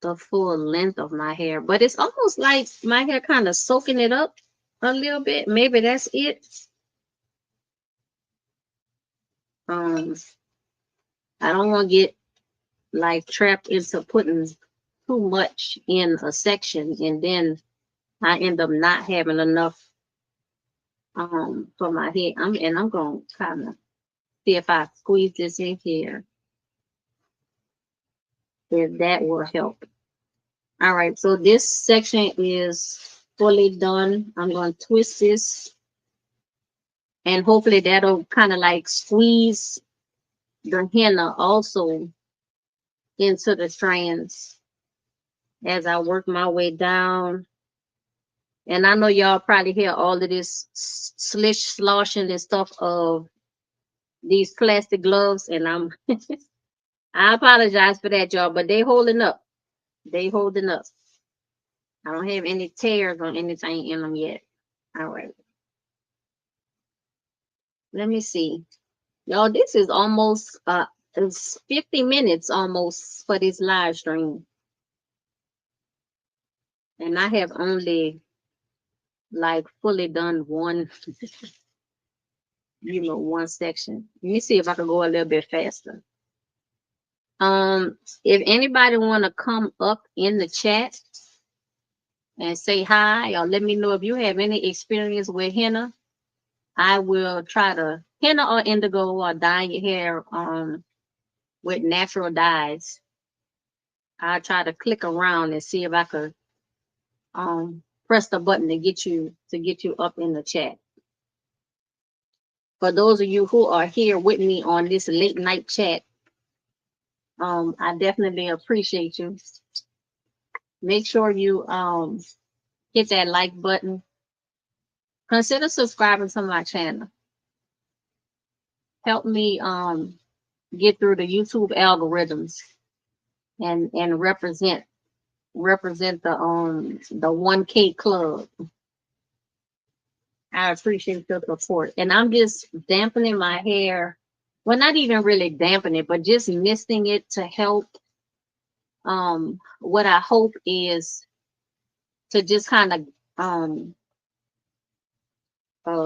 the full length of my hair, but it's almost like my hair kind of soaking it up a little bit. Maybe that's it. I don't want to get like trapped into putting too much in a section and then I end up not having enough for my head. I'm gonna kind of see if I squeeze this in here, if that will help. All right, so this section is fully done. I'm going to twist this and hopefully that'll kind of like squeeze the henna also into the strands as I work my way down. And I know y'all probably hear all of this slish sloshing and stuff of these plastic gloves, and I apologize for that, y'all, but they holding up. They holding up. I don't have any tears on anything in them yet. All right. Let me see. Y'all, this is almost it's 50 minutes almost for this live stream. And I have only like fully done one, you know, one section. Let me see if I can go a little bit faster. If anybody want to come up in the chat and say hi, or let me know if you have any experience with henna, I will try to henna or indigo or dye your hair with natural dyes. I'll try to click around and see if I could press the button to get you up in the chat. For those of you who are here with me on this late night chat, I definitely appreciate you. Make sure you hit that like button. Consider subscribing to my channel. Help me get through the YouTube algorithms and represent the 1K club. I appreciate your support. And I'm just dampening my hair. Well, not even really dampening, but just misting it to help. What I hope is to just kind of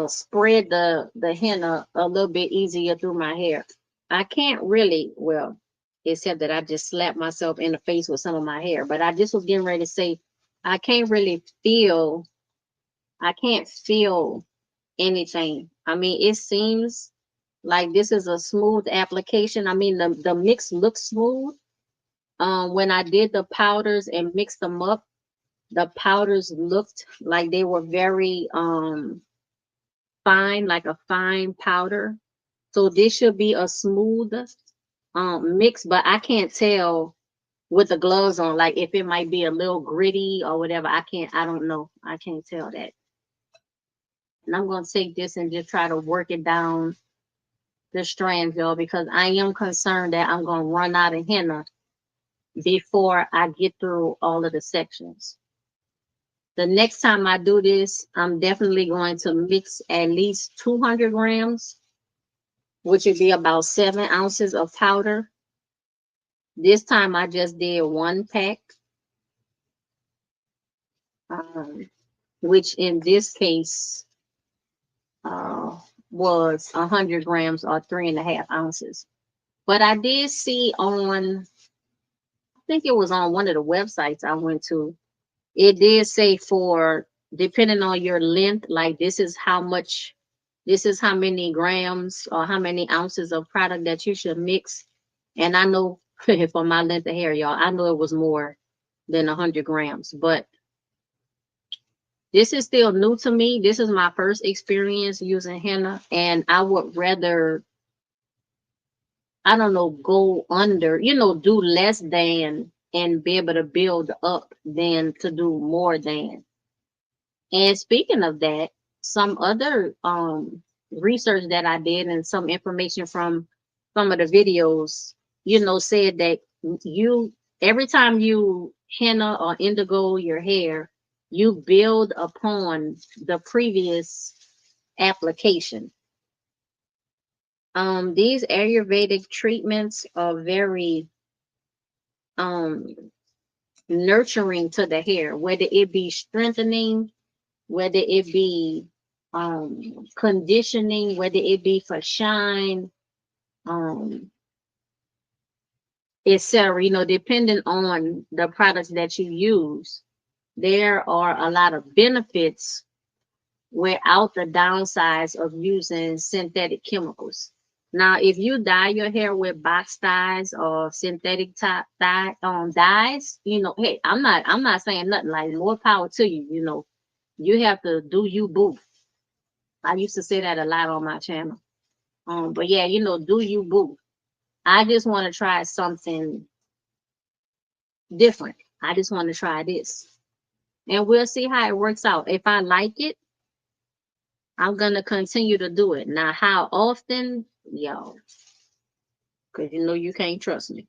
spread the henna a little bit easier through my hair. I can't really, well, except that I just slapped myself in the face with some of my hair, but I just was getting ready to say, I can't feel anything. I mean, it seems like this is a smooth application. I mean, the mix looks smooth. When I did the powders and mixed them up, the powders looked like they were very fine, like a fine powder. So this should be a smooth mix, but I can't tell with the gloves on, like if it might be a little gritty or whatever. I don't know. I can't tell that. And I'm going to take this and just try to work it down the strands, y'all, because I am concerned that I'm going to run out of henna before I get through all of the sections. The next time I do this, I'm definitely going to mix at least 200 grams, which would be about 7 ounces of powder. This time I just did 1 pack, which in this case was 100 grams or 3.5 ounces. But I did see on, I think it was on one of the websites I went to, it did say for, depending on your length, like this is how many grams or how many ounces of product that you should mix. And I know for my length of hair, y'all, I know it was more than 100 grams, but this is still new to me. This is my first experience using henna, and I would rather, I don't know, go under, do less than and be able to build up than to do more than. And speaking of that, some other research that I did and some information from some of the videos, said that every time you henna or indigo your hair, you build upon the previous application. These Ayurvedic treatments are very nurturing to the hair, whether it be strengthening, whether it be conditioning, whether it be for shine, etc. Depending on the products that you use, there are a lot of benefits without the downsides of using synthetic chemicals. Now, if you dye your hair with box dyes or synthetic dyes, hey, I'm not saying nothing, like more power to you. You have to do you, boo. I used to say that a lot on my channel. But yeah, do you, boo. I just want to try something different. I just want to try this. And we'll see how it works out. If I like it, I'm going to continue to do it. Now, how often, y'all? Because you can't trust me.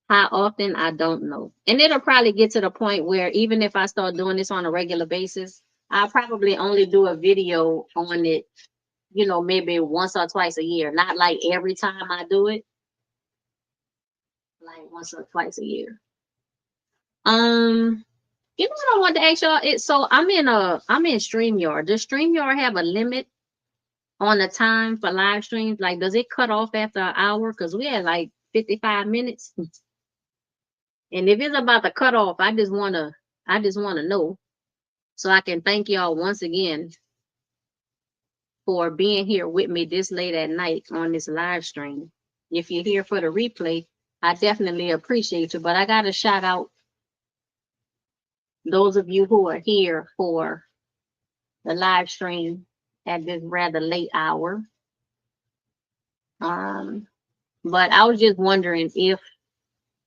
How often, I don't know. And it'll probably get to the point where even if I start doing this on a regular basis, I'll probably only do a video on it, maybe once or twice a year. Not like every time I do it. Like once or twice a year. You know what I want to ask y'all? So I'm in StreamYard. Does StreamYard have a limit on the time for live streams? Like, does it cut off after an hour? Because we had like 55 minutes. And if it's about the cutoff, I just wanna know, so I can thank y'all once again for being here with me this late at night on this live stream. If you're here for the replay, I definitely appreciate you. But I got to shout out those of you who are here for the live stream at this rather late hour. But I was just wondering if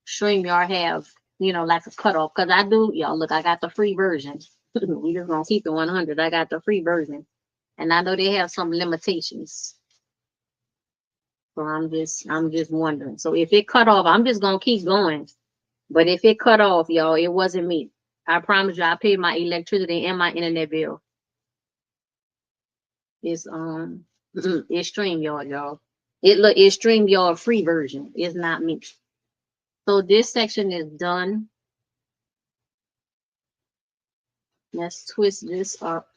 StreamYard have, you know, like a cutoff, because I do, y'all, look, I got the free version. We just gonna keep it 100. I got the free version, and I know they have some limitations. So I'm just wondering. So if it cut off, I'm just gonna keep going. But if it cut off, y'all, it wasn't me. I promise you, I paid my electricity and my internet bill. It's it's StreamYard, y'all. It's StreamYard free version. It's not me. So this section is done. Let's twist this up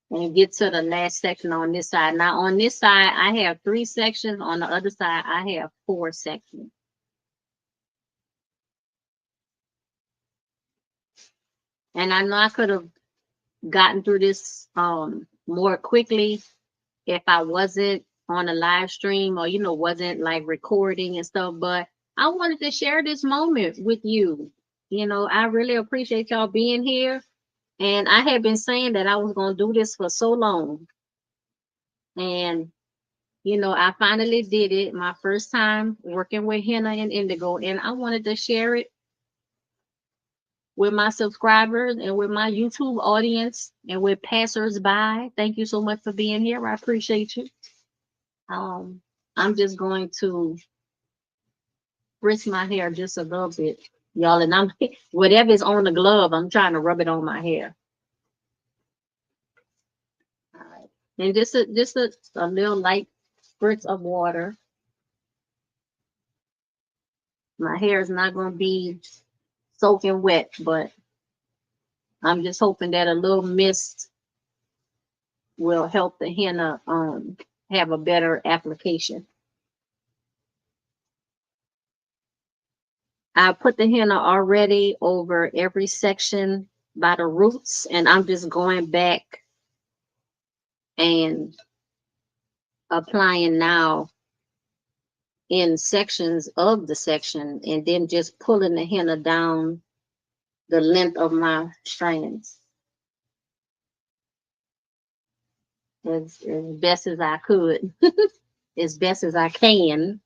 and get to the last section on this side. Now on this side, I have 3 sections. On the other side, I have 4 sections. And I know I could have gotten through this more quickly if I wasn't on a live stream or, you know, wasn't like recording and stuff, but I wanted to share this moment with you. You know, I really appreciate y'all being here. And I had been saying that I was going to do this for so long. And, you know, I finally did it. My first time working with henna and indigo. And I wanted to share it with my subscribers and with my YouTube audience and with passers-by. Thank you so much for being here. I appreciate you. I'm just going to spritz my hair just a little bit, y'all. And I'm whatever's on the glove, I'm trying to rub it on my hair. All right. And just a little light spritz of water. My hair is not going to be soaking wet, but I'm just hoping that a little mist will help the henna have a better application. I put the henna already over every section by the roots, and I'm just going back and applying now in sections of the section, and then just pulling the henna down the length of my strands as best as I could, as best as I can,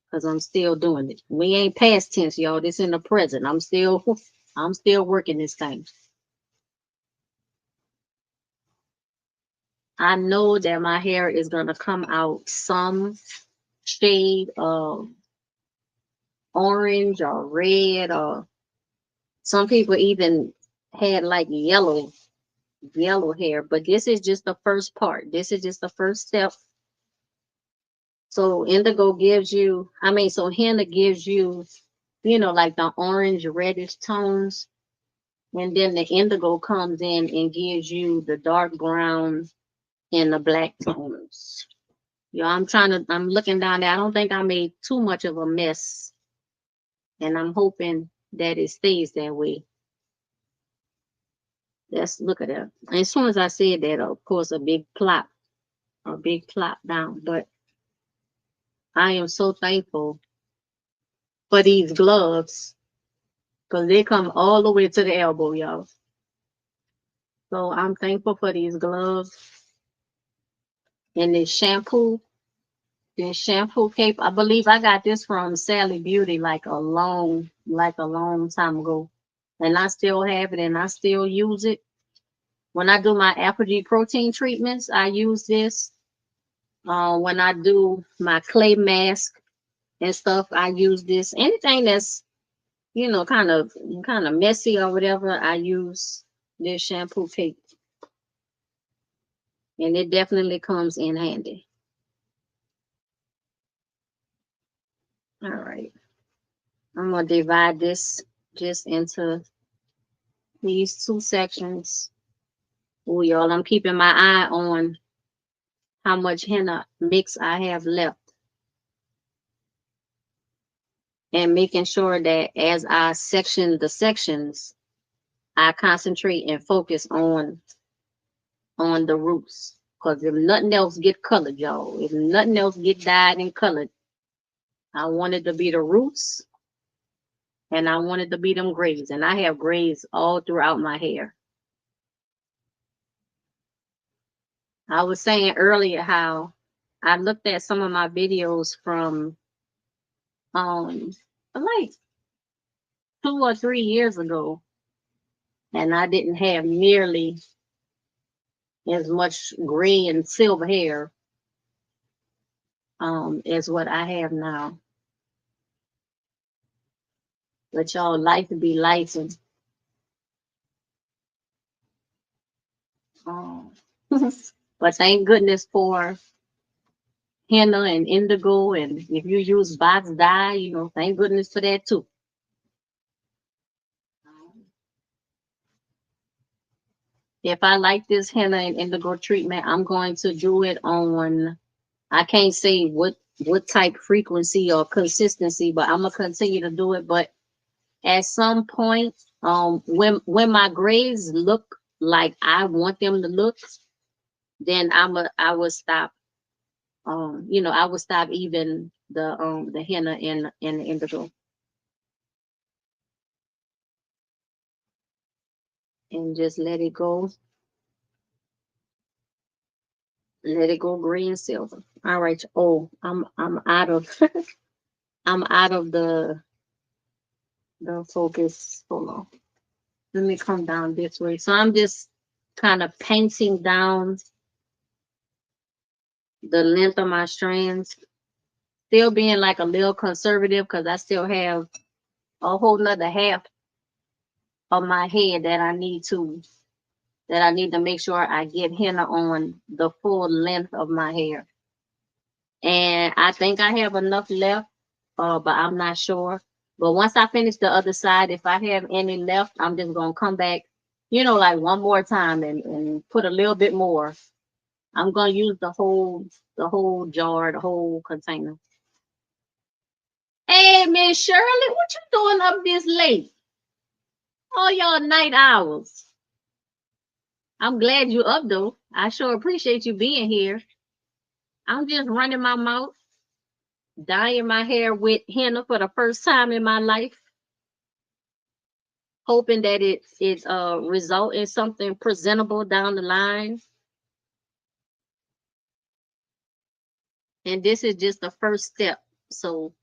because I'm still doing it. We ain't past tense, y'all. This in the present. I'm still working this thing. I know that my hair is gonna come out some shade of orange or red, or some people even had like yellow hair, but this is just the first part. This is just the first step. So indigo gives you, so henna gives you, you know, like the orange reddish tones, and then the indigo comes in and gives you the dark brown and the black tones. Yeah, I'm looking down there. I don't think I made too much of a mess, and I'm hoping that it stays that way. Let's look at that. And as soon as I said that, of course, a big plop down. But I am so thankful for these gloves, because they come all the way to the elbow, y'all. So I'm thankful for these gloves and this shampoo. This shampoo cape, I believe I got this from Sally Beauty like a long time ago. And I still have it and I still use it. When I do my Apogee protein treatments, I use this. When I do my clay mask and stuff, I use this. Anything that's, you know, kind of messy or whatever, I use this shampoo cape. And it definitely comes in handy. All right. I'm going to divide this just into these 2 sections. Oh, y'all, I'm keeping my eye on how much henna mix I have left. And making sure that as I section the sections, I concentrate and focus on the roots. Because if nothing else get colored, y'all, if nothing else get dyed and colored, I want it to be the roots and I want it to be them grays. And I have grays all throughout my hair. I was saying earlier how I looked at some of my videos from like 2 or 3 years ago, and I didn't have nearly as much gray and silver hair as what I have now. But y'all, life to be life, and um, but thank goodness for henna and indigo, and if you use box dye, you know, thank goodness for that too. If I like this henna and indigo treatment, I'm going to do it on, I can't say what type frequency or consistency, but I'm gonna continue to do it. But at some point, when my grays look like I want them to look, then I will stop. You know, I will stop even the henna and the indigo, and just let it go. Let it go gray and silver. All right. Oh, I'm out of I'm out of the focus. Hold on. Let me come down this way. So I'm just kind of painting down the length of my strands, still being like a little conservative because I still have a whole nother half of my head that I need to make sure I get henna on the full length of my hair. And I think I have enough left, but I'm not sure. But once I finish the other side, if I have any left, I'm just gonna come back, you know, like one more time and put a little bit more. I'm gonna use the whole jar, the whole container. Hey, Miss Shirley, what you doing up this late? All y'all night owls. I'm glad you up though. I sure appreciate you being here. I'm just running my mouth, dyeing my hair with henna for the first time in my life, hoping that it result in something presentable down the line. And this is just the first step. So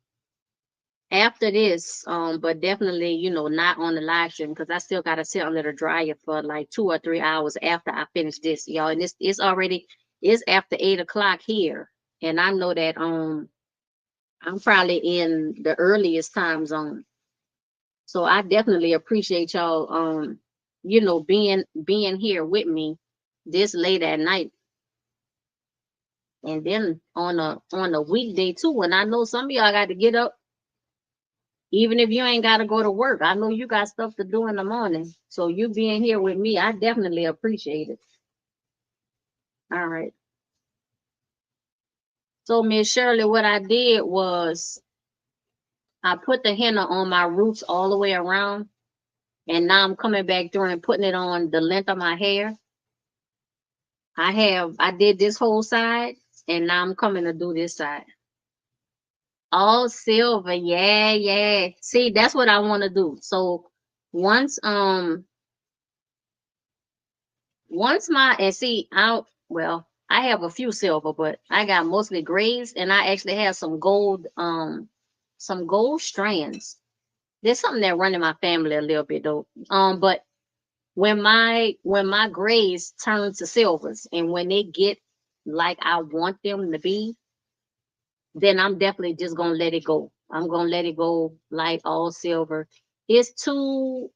after this, but definitely, you know, not on the live stream because I still gotta sit under the dryer for like 2 or 3 hours after I finish this, y'all. And it's after 8 o'clock here. And I know that I'm probably in the earliest time zone. So I definitely appreciate y'all you know, being here with me this late at night. And then on a weekday too, when I know some of y'all got to get up, even if you ain't got to go to work. I know you got stuff to do in the morning. So you being here with me, I definitely appreciate it. All right. So Miss Shirley, what I did was I put the henna on my roots all the way around. And now I'm coming back through and putting it on the length of my hair. I did this whole side, and now I'm coming to do this side. All silver, yeah, yeah. See, that's what I want to do. So once my, and see, I have a few silver, but I got mostly grays, and I actually have some gold strands. There's something that run in my family a little bit though. But when my grays turn to silvers and when they get like I want them to be, then I'm definitely just gonna let it go. I'm gonna let it go like all silver. It's too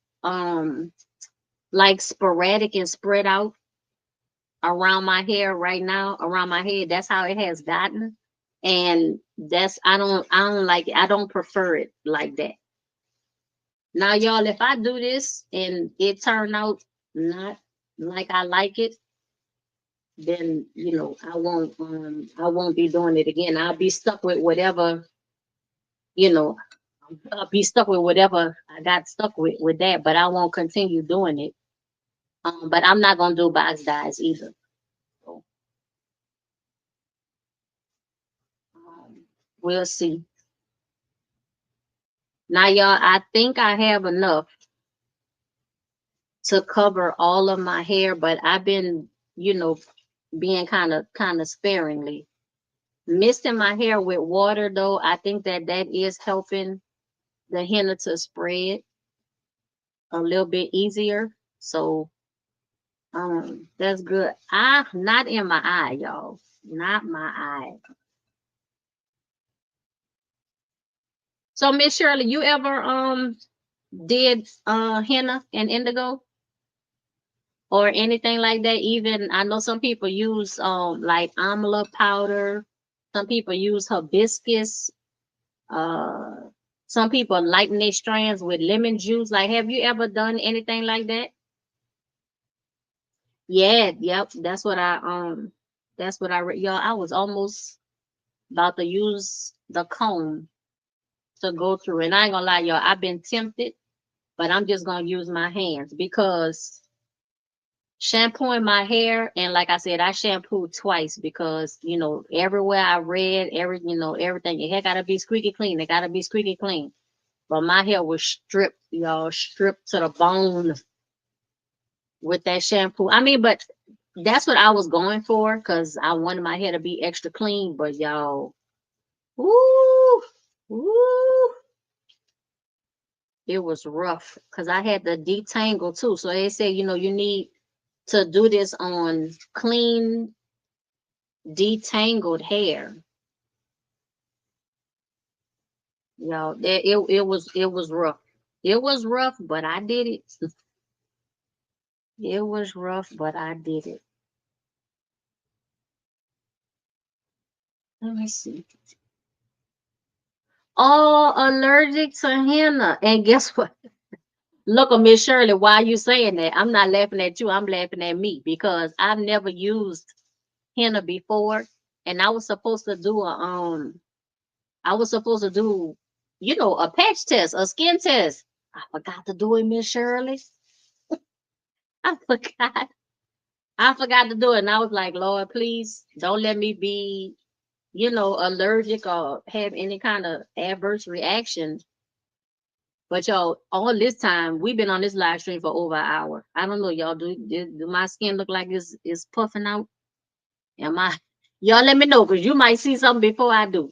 like sporadic and spread out around my hair right now, around my head. That's how it has gotten. And that's I don't like it. I don't prefer it like that. Now, y'all, if I do this and it turn out not like I like it, then you know I won't be doing it again. I'll be stuck with whatever, you know, I'll be stuck with whatever I got stuck with that, but I won't continue doing it. But I'm not gonna do box dyes either. So, We'll see. Now, y'all, I think I have enough to cover all of my hair, but I've been, you know, being kind of sparingly. Misting my hair with water, though, I think that is helping the henna to spread a little bit easier. So that's good. Not in my eye, y'all. Not my eye. So Miss Shirley, you ever did henna and indigo or anything like that? Even I know some people use like amla powder, some people use hibiscus, some people lighten their strands with lemon juice. Like, have you ever done anything like that? Yeah, yep. That's what I read. Y'all, I was almost about to use the comb to go through. And I ain't gonna lie, y'all, I've been tempted, but I'm just gonna use my hands because shampooing my hair, and like I said, I shampooed twice because everywhere I read, everything, your hair gotta be squeaky clean. It gotta be squeaky clean. But my hair was stripped, y'all, stripped to the bone with that shampoo. I mean, but that's what I was going for because I wanted my hair to be extra clean. But y'all, woo, woo, it was rough because I had to detangle too. So they say, you need to do this on clean, detangled hair. Y'all, it was rough. It was rough, but I did it. It was rough, but I did it. Let me see. All allergic to henna. And guess what? Look at Miss Shirley, why you saying that? I'm not laughing at you, I'm laughing at me because I've never used henna before. And I was supposed to do, a patch test, a skin test. I forgot to do it, Miss Shirley. I forgot. I forgot to do it. And I was like, Lord, please don't let me be, allergic or have any kind of adverse reaction. But y'all, all this time we've been on this live stream for over an hour. I don't know, y'all. Do my skin look like it's puffing out? Am I? Y'all let me know because you might see something before I do.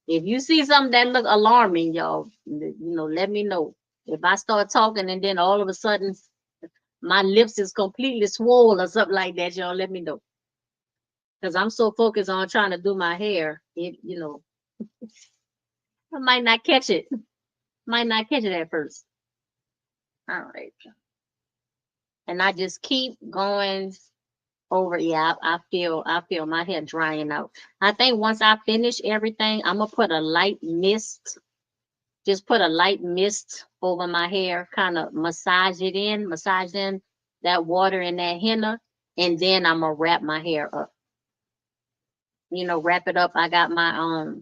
If you see something that look alarming, y'all, let me know. If I start talking and then all of a sudden my lips is completely swollen or something like that, y'all let me know. Because I'm so focused on trying to do my hair, I might not catch it. Might not catch it at first. All right. And I just keep going over. Yeah, I feel my hair drying out. I think once I finish everything, I'm gonna put a light mist. Just put a light mist over my hair, kind of massage in that water and that henna, and then I'm gonna wrap my hair up. Wrap it up. I got my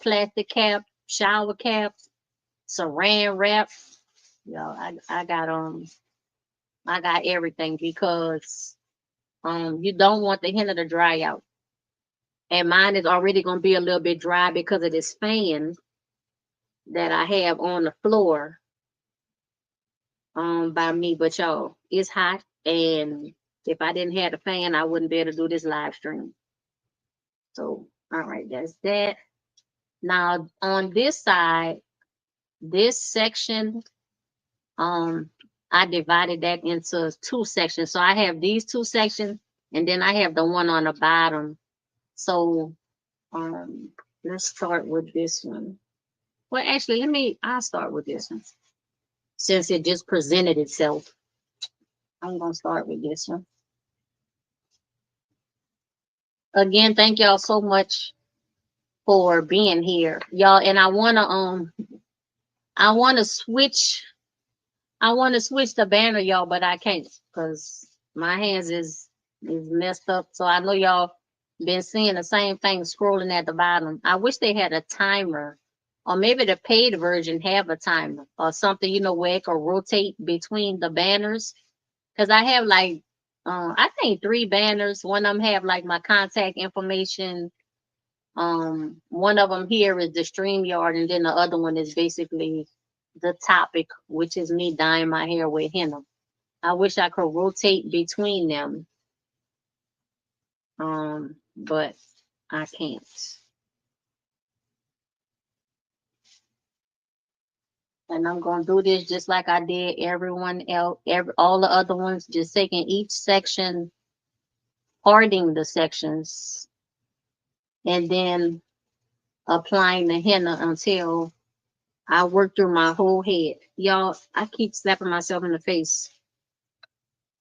plastic cap, shower cap, saran wrap. I got everything because you don't want the henna to dry out. And mine is already gonna be a little bit dry because of this fan that I have on the floor by me. But y'all, it's hot, and if I didn't have the fan, I wouldn't be able to do this live stream. So all right, that's that. Now on this side, this section, I divided that into two sections. So I have these two sections, and then I have the one on the bottom. So let's start with this one. Well, actually, I'll start with this one. Since it just presented itself, I'm gonna start with this one. Again, thank y'all so much for being here, y'all. And I wanna switch the banner, y'all, but I can't because my hands is messed up. So I know y'all been seeing the same thing scrolling at the bottom. I wish they had a timer, or maybe the paid version have a timer or something, where it can rotate between the banners. Because I have I think 3 banners. One of them have like my contact information, One of them here is the StreamYard, and then the other one is basically the topic, which is me dyeing my hair with henna. I wish I could rotate between them, but I can't. And I'm gonna do this just like I did everyone else, all the other ones, just taking each section, parting the sections, and then applying the henna until I work through my whole head. Y'all, I keep slapping myself in the face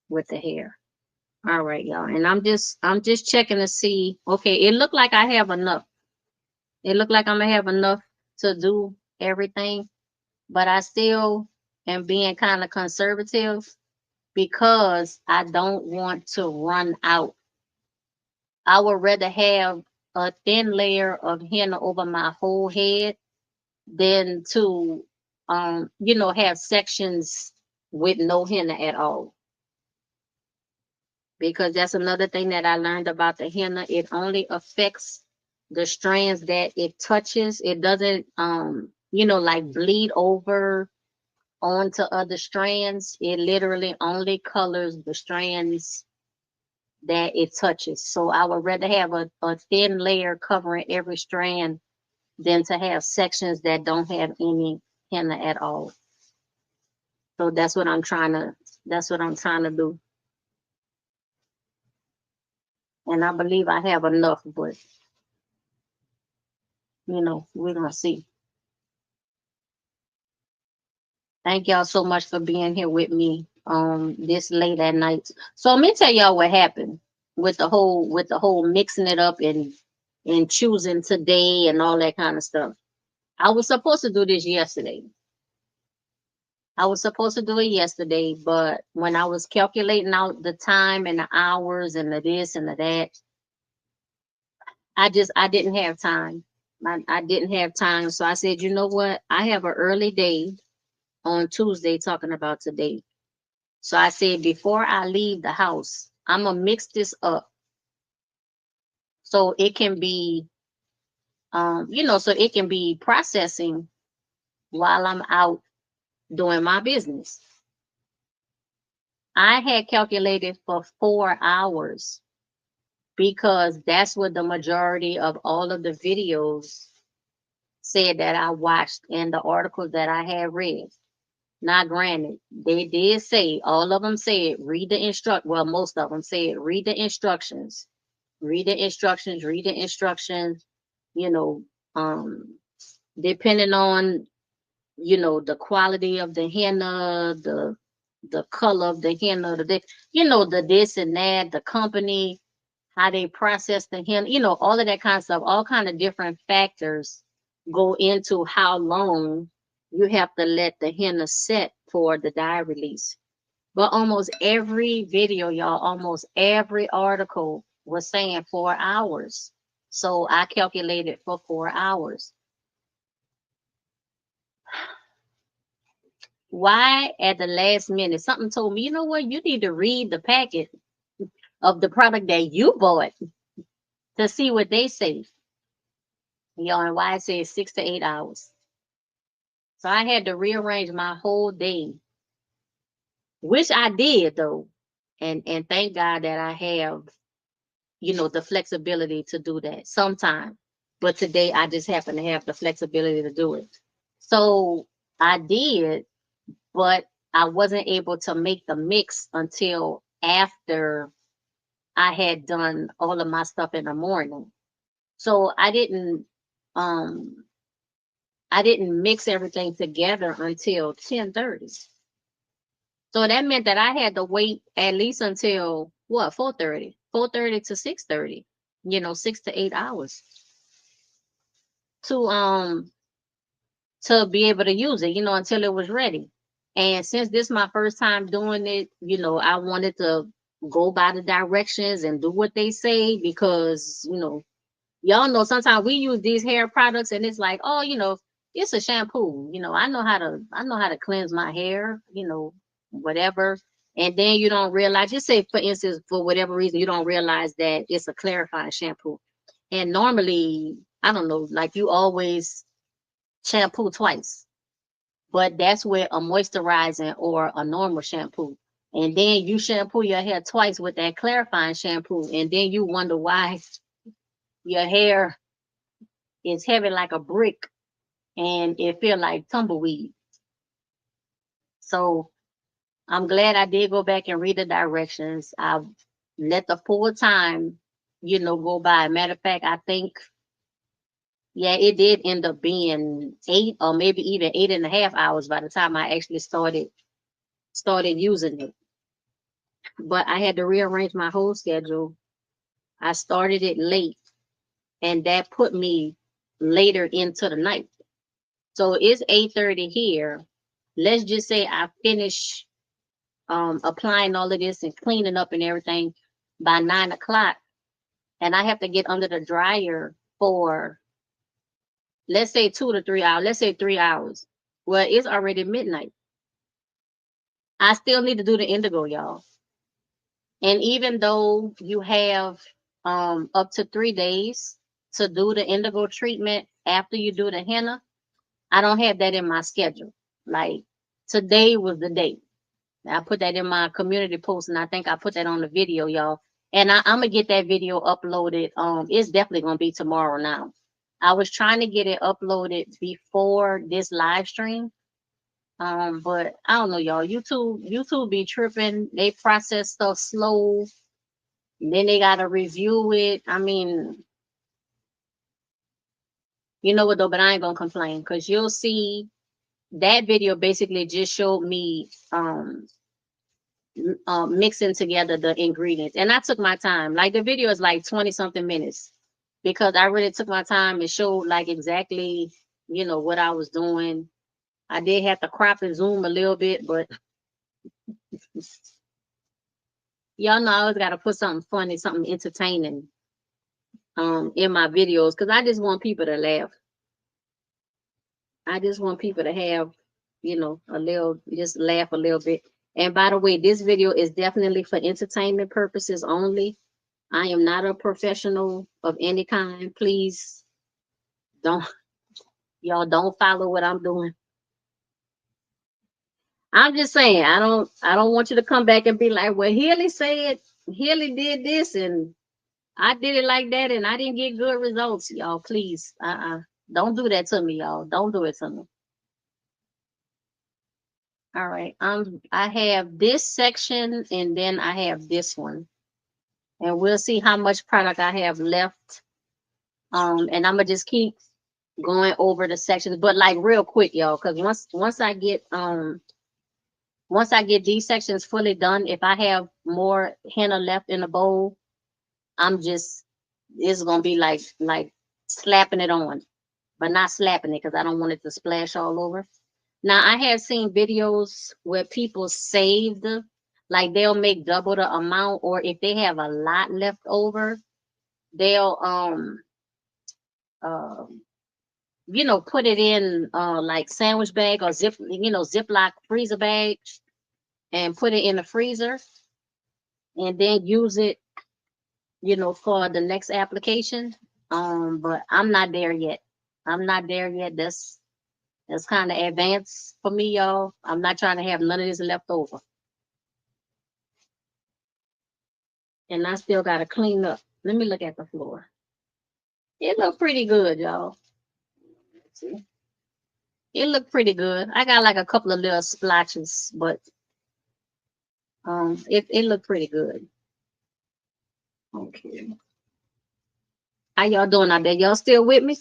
with the hair. All right, y'all. And I'm just checking to see. Okay, it looked like I have enough. It looked like I'm gonna have enough to do everything, but I still am being kind of conservative because I don't want to run out. I would rather have a thin layer of henna over my whole head than to have sections with no henna at all. Because that's another thing that I learned about the henna. It only affects the strands that it touches. It doesn't like bleed over onto other strands. It literally only colors the strands that it touches. So I would rather have a thin layer covering every strand than to have sections that don't have any henna at all. So that's what I'm trying to do. And I believe I have enough, but we're gonna see. Thank y'all so much for being here with me this late at night. So let me tell y'all what happened with the whole mixing it up and choosing today and all that kind of stuff. I was supposed to do this yesterday. I was supposed to do it yesterday, but when I was calculating out the time and the hours and the this and the that, I didn't have time. I didn't have time. So I said, you know what? I have an early day on Tuesday talking about today. So I said, before I leave the house, I'm gonna mix this up so it can be, so it can be processing while I'm out doing my business. I had calculated for 4 hours because that's what the majority of all of the videos said that I watched and the articles that I had read. Now, granted, they did say, all of them said, read the well, most of them said, read the instructions, read the instructions, read the instructions, you know, um, depending on, the quality of the henna, the color of the henna, the this and that, the company, how they process the henna, all of that kind of stuff, all kind of different factors go into how long you have to let the henna set for the dye release. But almost every video, y'all, almost every article was saying 4 hours. So I calculated for 4 hours. Why at the last minute something told me, you know what, you need to read the packet of the product that you bought to see what they say. Y'all, and why it says 6 to 8 hours. So I had to rearrange my whole day, which I did though. And thank God that I have, the flexibility to do that sometime. But today I just happen to have the flexibility to do it. So I did, but I wasn't able to make the mix until after I had done all of my stuff in the morning. So I didn't mix everything together until 10:30. So that meant that I had to wait at least until what, 4:30. 4:30 to 6:30. 6 to 8 hours to be able to use it, until it was ready. And since this is my first time doing it, I wanted to go by the directions and do what they say because, y'all know sometimes we use these hair products and it's like, oh, it's a shampoo. I know how to cleanse my hair, whatever. And then you don't realize, just say for instance, for whatever reason, you don't realize that it's a clarifying shampoo. And normally, I don't know, like you always shampoo twice, but that's with a moisturizing or a normal shampoo. And then you shampoo your hair twice with that clarifying shampoo, and then you wonder why your hair is heavy like a brick and it feel like tumbleweed. So I'm glad I did go back and read the directions. I let the full time, go by. Matter of fact, I think, yeah, it did end up being 8 or maybe even 8.5 hours by the time I actually started using it. But I had to rearrange my whole schedule. I started it late, and that put me later into the night. So it's 8:30 here. Let's just say I finish applying all of this and cleaning up and everything by 9 o'clock, and I have to get under the dryer for, let's say, 2 to 3 hours. Let's say 3 hours. Well, it's already midnight. I still need to do the indigo, y'all. And even though you have up to 3 days to do the indigo treatment after you do the henna, I don't have that in my schedule. Like today was the day. I put that in my community post, and I think I put that on the video, y'all. And I'm gonna get that video uploaded. It's definitely gonna be tomorrow now. I was trying to get it uploaded before this live stream. But I don't know, y'all. YouTube be tripping. They process stuff slow. Then they gotta review it. I mean, you know what though, but I ain't gonna complain because you'll see that video basically just showed me mixing together the ingredients. And I took my time. Like the video is like 20 something minutes because I really took my time and showed like exactly, what I was doing. I did have to crop and zoom a little bit, but y'all know I always got to put something funny, something entertaining in my videos because I just want people to laugh. I just want people to have, a little, just laugh a little bit. And by the way, this video is definitely for entertainment purposes only. I am not a professional of any kind. Please don't, y'all don't follow what I'm doing. I'm just saying, I don't want you to come back and be like, well, Healy did this and I did it like that and I didn't get good results. Y'all, please, don't do that to me, y'all. Don't do it to me. All right. I have this section and then I have this one. And we'll see how much product I have left. And I'm gonna just keep going over the sections, but like real quick, y'all, because once I get these sections fully done, if I have more henna left in the bowl, it's gonna be like slapping it on, but not slapping it because I don't want it to splash all over. Now I have seen videos where people saved, like they'll make double the amount, or if they have a lot left over, they'll uh, put it in like sandwich bag or Ziploc freezer bag and put it in the freezer and then use it, for the next application. But I'm not there yet. I'm not there yet. That's kind of advanced for me, y'all. I'm not trying to have none of this left over. And I still gotta clean up. Let me look at the floor. It looked pretty good, y'all. See? It looked pretty good. I got like a couple of little splotches, but it looked pretty good. Okay. How y'all doing out there? Y'all still with me?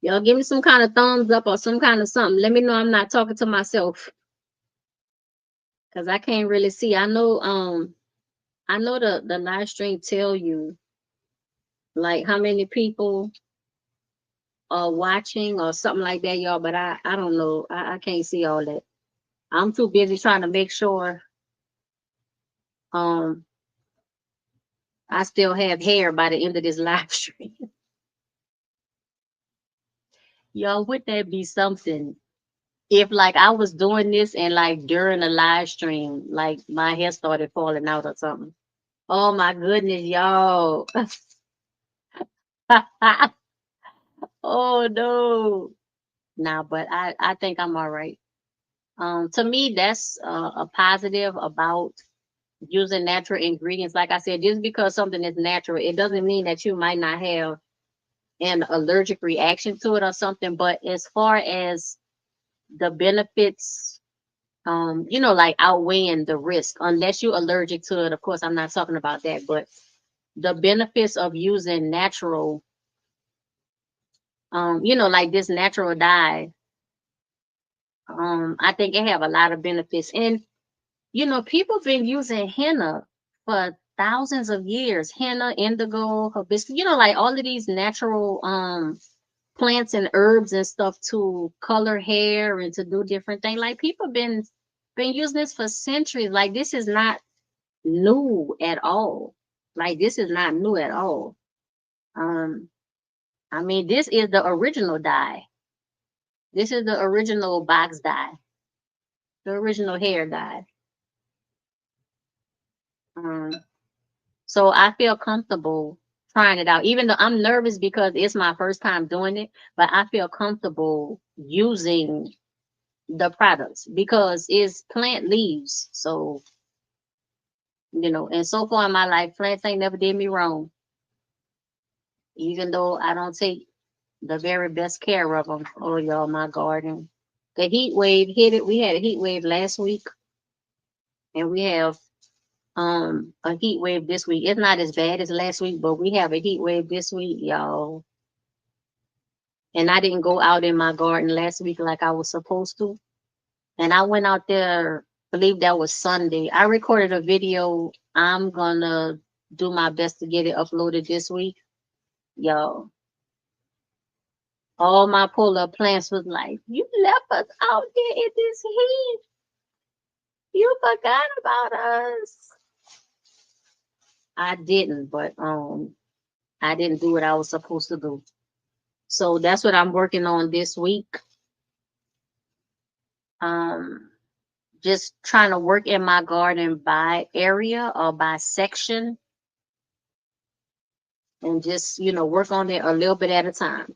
Y'all give me some kind of thumbs up or some kind of something. Let me know I'm not talking to myself. Cause I can't really see. I know the live stream tell you like how many people are watching or something like that, y'all, but I don't know. I can't see all that. I'm too busy trying to make sure I still have hair by the end of this live stream. Y'all, would that be something if like I was doing this and like during a live stream, like my hair started falling out or something? Oh my goodness, y'all. Oh no. Nah, but I think I'm all right. To me, that's a positive about using natural ingredients. Like I said, just because something is natural, it doesn't mean that you might not have an allergic reaction to it or something. But as far as the benefits, like outweighing the risk, unless you're allergic to it. Of course, I'm not talking about that, but the benefits of using natural, like this natural dye, I think it have a lot of benefits. And people been using henna for thousands of years. Henna, indigo, hibiscus, like all of these natural plants and herbs and stuff to color hair and to do different things. Like people been using this for centuries. Like this is not new at all. Like this is not new at all. Um, I mean, this is the original dye. This is the original box dye, the original hair dye. Um, so I feel comfortable trying it out, even though I'm nervous because it's my first time doing it, but I feel comfortable using the products because it's plant leaves. So, and so far in my life, plants ain't never did me wrong, even though I don't take the very best care of them. Oh, y'all, my garden. The heat wave hit it. We had a heat wave last week, and we have a heat wave this week. It's not as bad as last week, but we have a heat wave this week, y'all. And I didn't go out in my garden last week like I was supposed to. And I went out there, I believe that was Sunday. I recorded a video. I'm gonna do my best to get it uploaded this week. Y'all, all my pull-up plants was like, you left us out there in this heat. You forgot about us. I didn't, but I didn't do what I was supposed to do. So that's what I'm working on this week. Um, just trying to work in my garden by area or by section and just, work on it a little bit at a time.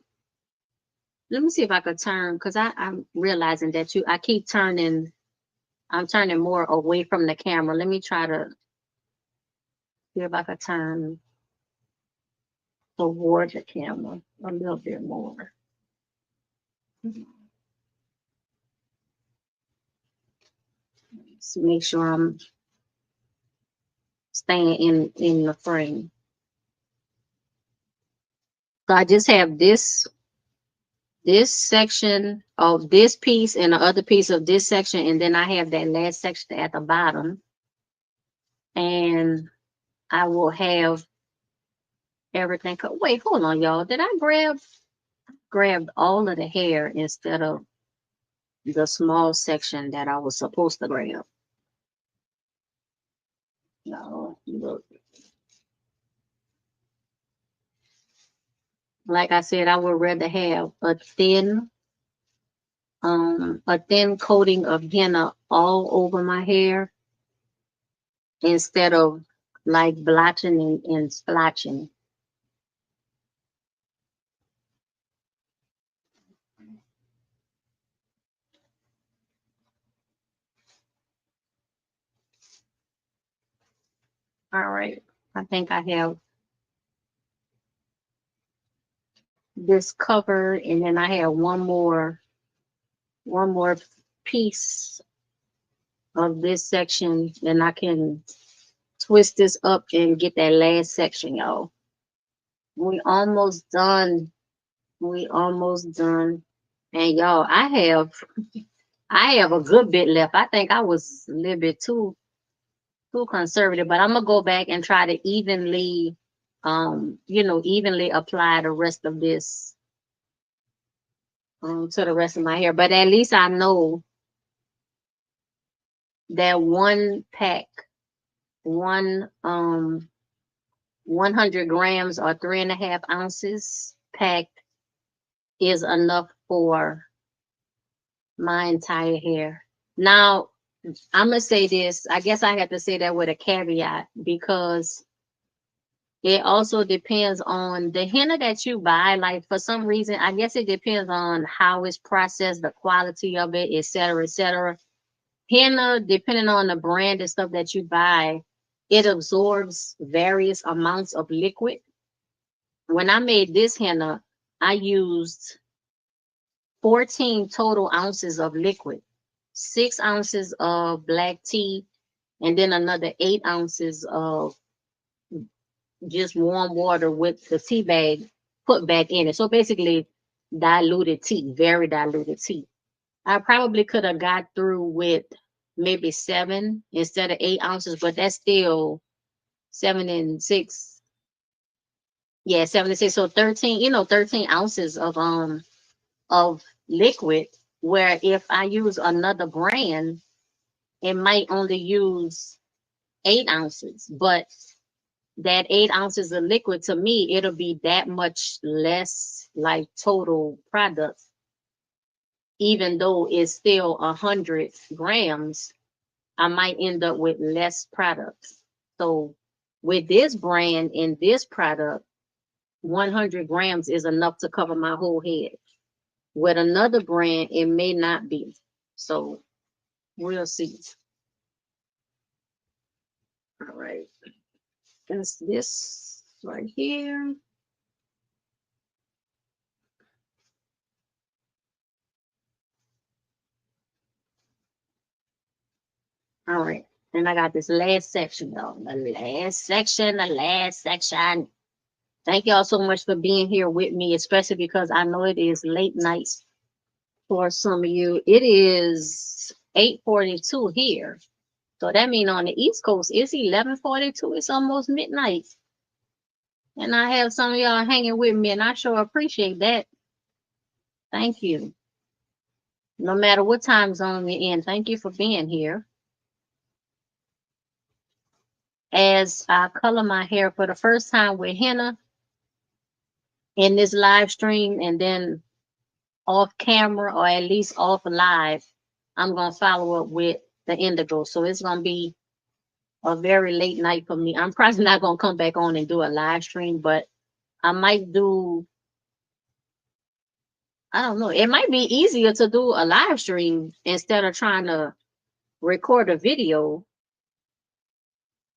Let me see if I could turn because I'm realizing that I'm turning more away from the camera. Let me try to see if I could turn toward the camera a little bit more. Just make sure I'm staying in the frame. So I just have this section of this piece and the other piece of this section, and then I have that last section at the bottom. And I will have everything. Wait, hold on, y'all. Did I grabbed all of the hair instead of the small section that I was supposed to grab? No, look. Like I said, I would rather have a thin coating of henna all over my hair instead of like blotching and splotching. All right. I think I have this covered, and then I have one more piece of this section, and I can twist this up and get that last section, y'all. We almost done. We almost done. And y'all, I have a good bit left. I think I was a little bit too conservative, but I'm gonna go back and try to evenly apply the rest of this to the rest of my hair. But at least I know that one pack, one 100 grams or 3.5 ounces packed is enough for my entire hair. Now, I'm gonna say this. I guess I have to say that with a caveat because It also depends on the henna that you buy. Like for some reason, I guess it depends on how it's processed, the quality of it, et cetera, et cetera. Henna, depending on the brand and stuff that you buy, it absorbs various amounts of liquid. When I made this henna, I used 14 total ounces of liquid, 6 ounces of black tea, and then another 8 ounces of just warm water with the tea bag put back in it. So basically, diluted tea, very diluted tea. I probably could have got through with maybe 7 instead of 8 ounces, but that's still 7 and 6. Yeah, 7 and 6. So 13, 13 ounces of liquid. Where if I use another brand, it might only use 8 ounces, but that 8 ounces of liquid to me, it'll be that much less like total product, even though it's still 100 grams. I might end up with less products. So with this brand and this product, 100 grams is enough to cover my whole head. With another brand, it may not be. So we'll see. All right. That's this right here. All right. And I got this last section, though. The last section, the last section. Thank y'all so much for being here with me, especially because I know it is late nights for some of you. It is 8:42 here. So that means on the East Coast, it's 11:42. It's almost midnight. And I have some of y'all hanging with me, and I sure appreciate that. Thank you. No matter what time zone you're in, thank you for being here. As I color my hair for the first time with henna in this live stream, and then off camera or at least off live, I'm going to follow up with the indigo. So it's going to be a very late night for me. I'm probably not going to come back on and do a live stream, but I might do, I don't know. It might be easier to do a live stream instead of trying to record a video.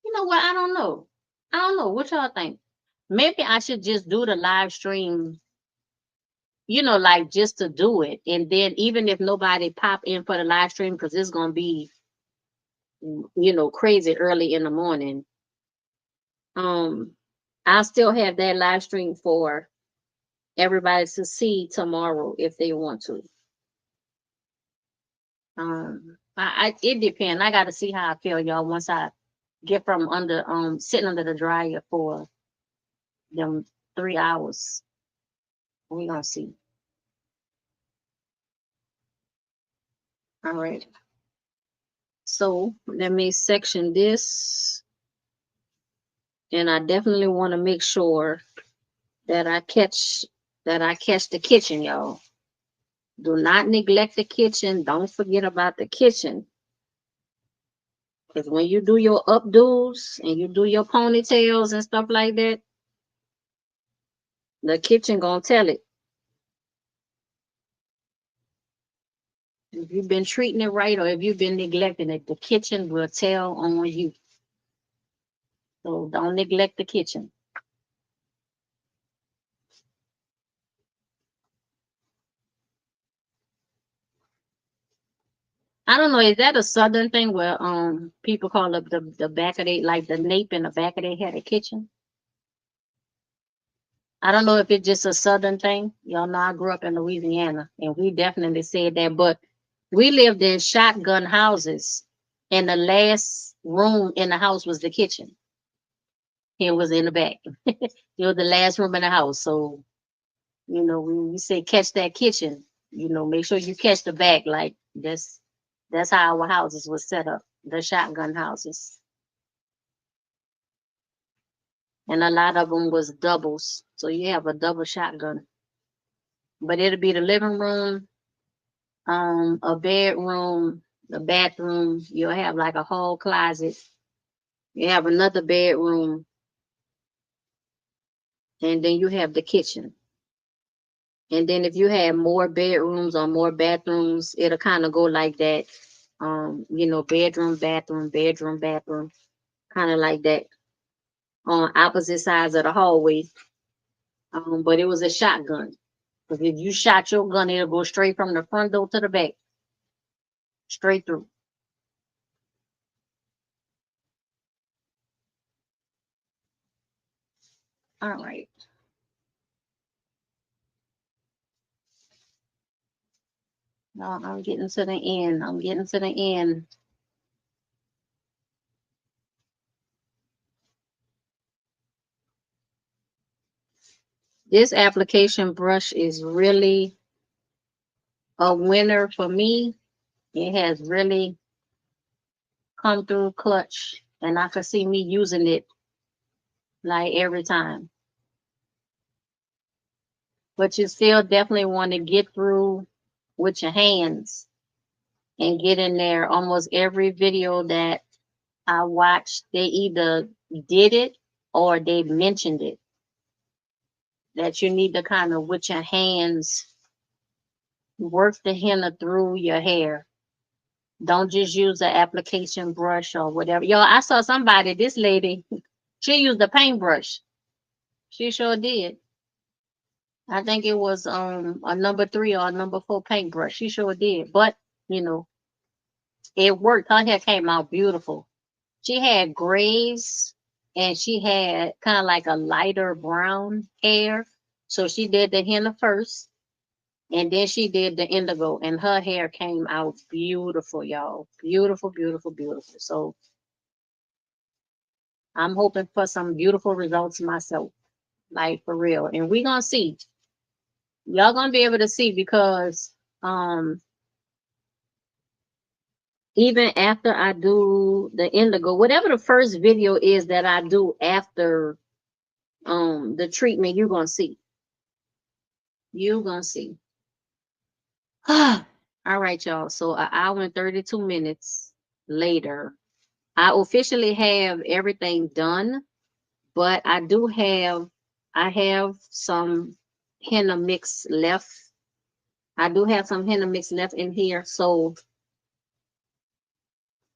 You know what? I don't know. I don't know. What y'all think? Maybe I should just do the live stream, like just to do it. And then even if nobody pop in for the live stream, because it's going to be, crazy early in the morning, I'll still have that live stream for everybody to see tomorrow if they want to. It depends. I got to see how I feel, y'all, once I get from sitting under the dryer for them 3 hours. We're gonna see. All right. So let me section this. And I definitely want to make sure that I catch the kitchen, y'all. Do not neglect the kitchen. Don't forget about the kitchen. Because when you do your updos and you do your ponytails and stuff like that, the kitchen gonna tell it. If you've been treating it right or if you've been neglecting it, the kitchen will tell on you. So don't neglect the kitchen. I don't know, is that a southern thing where people call it the back of their, like the nape in the back of their head, a kitchen? I don't know if it's just a southern thing. Y'all know I grew up in Louisiana and we definitely said that, but we lived in shotgun houses and the last room in the house was the kitchen. It was in the back. It was the last room in the house. So, when we say catch that kitchen, make sure you catch the back. Like that's how our houses were set up, the shotgun houses. And a lot of them was doubles. So you have a double shotgun. But it'll be the living room, a bedroom, the bathroom. You'll have like a hall closet. You have another bedroom. and then you have the kitchen. And then if you have more bedrooms or more bathrooms, it'll kind of go like that. You know, bedroom, bathroom, bedroom, bathroom, kind of like that on opposite sides of the hallway. But it was a shotgun. Because if you shot your gun, it'll go straight from the front door to the back, straight through. All right. Now I'm getting to the end. I'm getting to the end. This application brush is really a winner for me. It has really come through clutch, and I can see me using it like every time. But you still definitely want to get through with your hands and get in there. Almost every video that I watched, they either did it or they mentioned it. That you need to kind of with your hands work the henna through your hair. Don't just use the application brush or whatever. Yo, I saw somebody, this lady, she used a paintbrush. She sure did. I think it was a number 3 or a number 4 paintbrush. She sure did. But, you know, it worked. Her hair came out beautiful. She had grays and she had kind of like a lighter brown hair. So she did the henna first and then she did the indigo and her hair came out beautiful, y'all. Beautiful, beautiful, beautiful. So I'm hoping for some beautiful results myself, like for real. And we're gonna see. Y'all gonna be able to see because um even after I do the indigo, whatever the first video is that I do after the treatment, you're gonna see. You're gonna see. All right, y'all. So an hour and 32 minutes later, I officially have everything done, but I have some henna mix left. I do have some henna mix left in here. So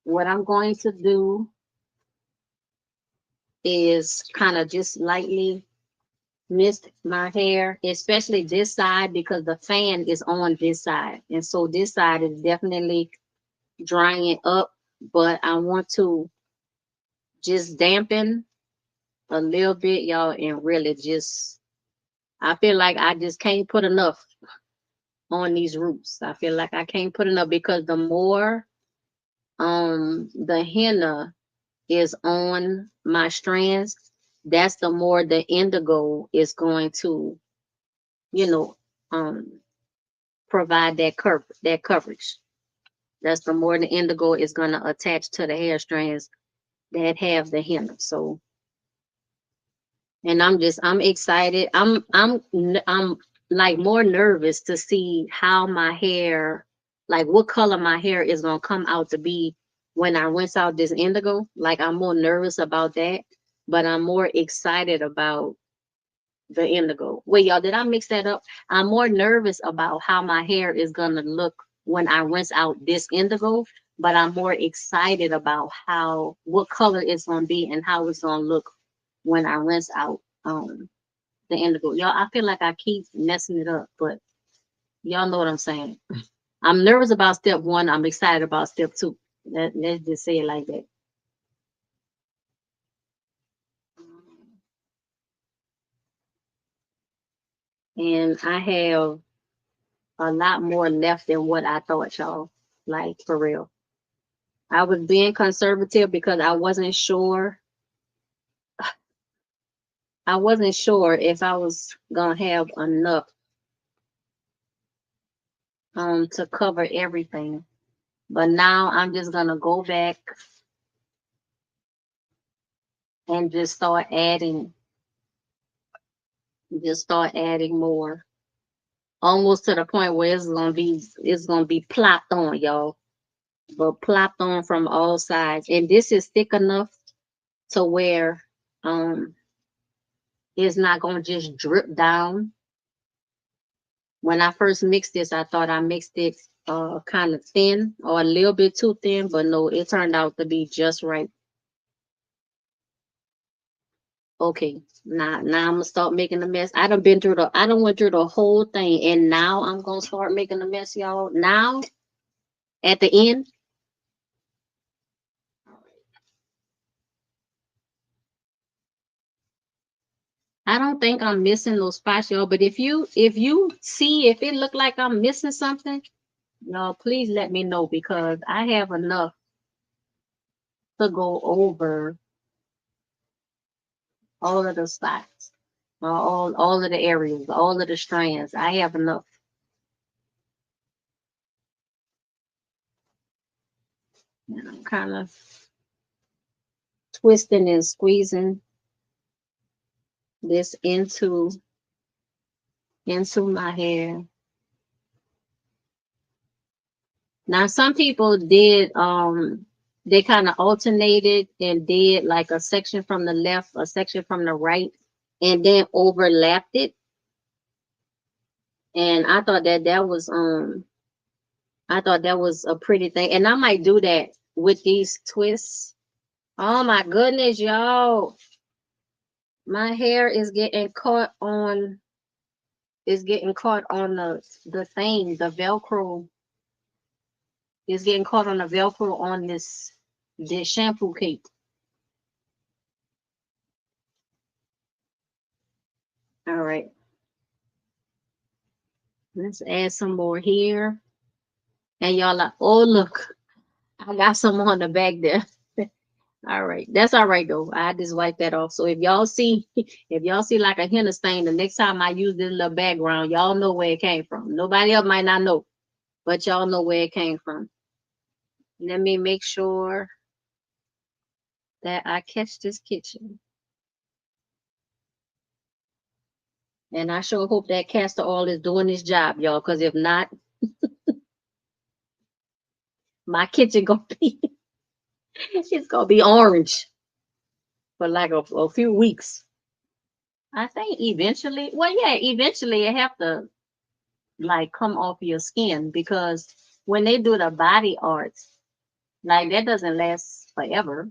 what I'm going to do is kind of just lightly mist my hair, especially this side because the fan is on this side. And so this side is definitely drying it up, but I want to just dampen a little bit, y'all, and really just, I feel like I just can't put enough on these roots. I feel like I can't put enough because the more the henna is on my strands, that's the more the indigo is going to, you know, um provide that coverage. That's the more the indigo is going to attach to the hair strands that have the henna. So, and I'm excited. I'm like more nervous to see how my hair, like what color my hair is going to come out to be when I rinse out this indigo. Like I'm more nervous about that, but I'm more excited about the indigo. Wait, y'all, did I mix that up? I'm more nervous about how my hair is gonna look when I rinse out this indigo, but I'm more excited about how what color it's gonna be and how it's gonna look when I rinse out the indigo. Y'all, I feel like I keep messing it up, but y'all know what I'm saying. I'm nervous about step 1. I'm excited about step 2. Let's just say it like that. And I have a lot more left than what I thought, y'all. Like for real. I was being conservative because I wasn't sure. I wasn't sure if I was gonna have enough to cover everything. But now I'm just gonna go back and just start adding more. Almost to the point where it's gonna be plopped on, y'all. But plopped on from all sides. And this is thick enough to where um it's not going to just drip down. When I first mixed this, I thought I mixed it kind of thin or a little bit too thin, but no, it turned out to be just right. Okay, now I'm gonna start making a mess. I done went through the whole thing, and now I'm gonna start making a mess, y'all. Now at the end, I don't think I'm missing those spots, y'all. But if you see if it look like I'm missing something, y'all please let me know, because I have enough to go over all of the spots, all of the areas, all of the strands. I have enough. And I'm kind of twisting and squeezing this into my hair. Now some people did they kind of alternated and did like a section from the left, a section from the right, and then overlapped it. And I thought that was a pretty thing. And I might do that with these twists. Oh my goodness, y'all. My hair is getting caught on the thing, the Velcro. It's getting caught on the Velcro on this shampoo cake. All right. Let's add some more here. And y'all like, oh look, I got some on the back there. All right. That's all right though. I just wipe that off. So if y'all see like a henna stain, the next time I use this little background, y'all know where it came from. Nobody else might not know, but y'all know where it came from. Let me make sure that I catch this kitchen. And I sure hope that castor oil is doing this job, y'all, because if not, my kitchen gonna be it's gonna be orange for like a few weeks. I think eventually, well, yeah, eventually it have to like come off your skin, because when they do the body arts, like that doesn't last forever,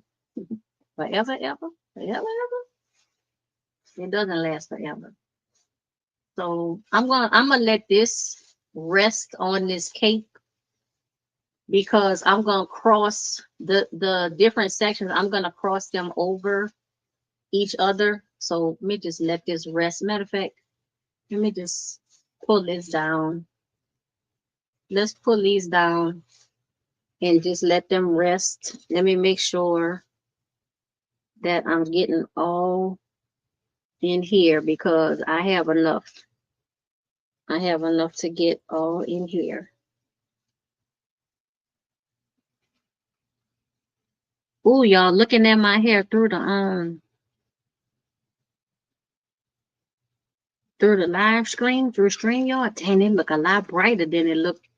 forever, ever, forever, ever. It doesn't last forever. So I'm gonna let this rest on this cake, because I'm gonna cross the different sections. I'm gonna cross them over each other. So let me just let this rest. Matter of fact, let me just pull this down. Let's pull these down and just let them rest. Let me make sure that I'm getting all in here, because I have enough. I have enough to get all in here. Ooh, y'all looking at my hair through the live screen, through StreamYard. Dang, it look a lot brighter than it looked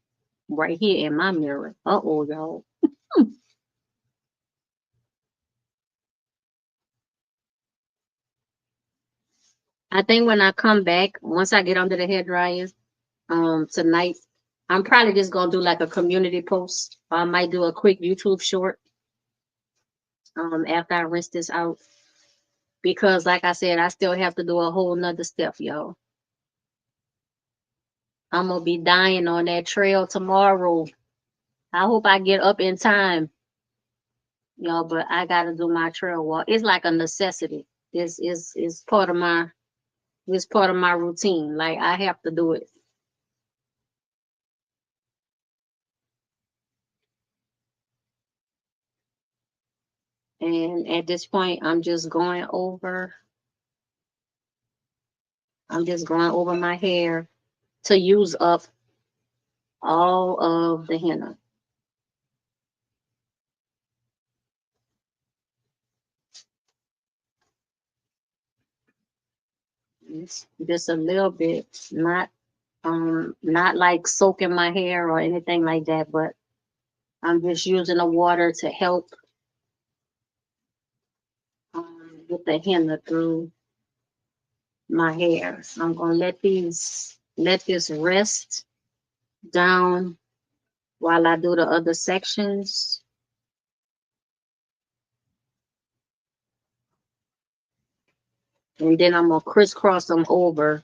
right here in my mirror. Uh-oh, y'all. I think when I come back, once I get under the hair dryer, tonight, I'm probably just gonna do like a community post. I might do a quick YouTube short after I rinse this out, because like I said, I still have to do a whole nother step, y'all. I'm gonna be dying on that trail tomorrow. I hope I get up in time, y'all, but I gotta do my trail walk. It's like a necessity. This is part of my routine. Like I have to do it. And at this point, I'm just going over my hair to use up all of the henna. It's just a little bit, not like soaking my hair or anything like that, but I'm just using the water to help get the henna through. my hair. So I'm gonna let this rest down while I do the other sections. And then I'm gonna crisscross them over,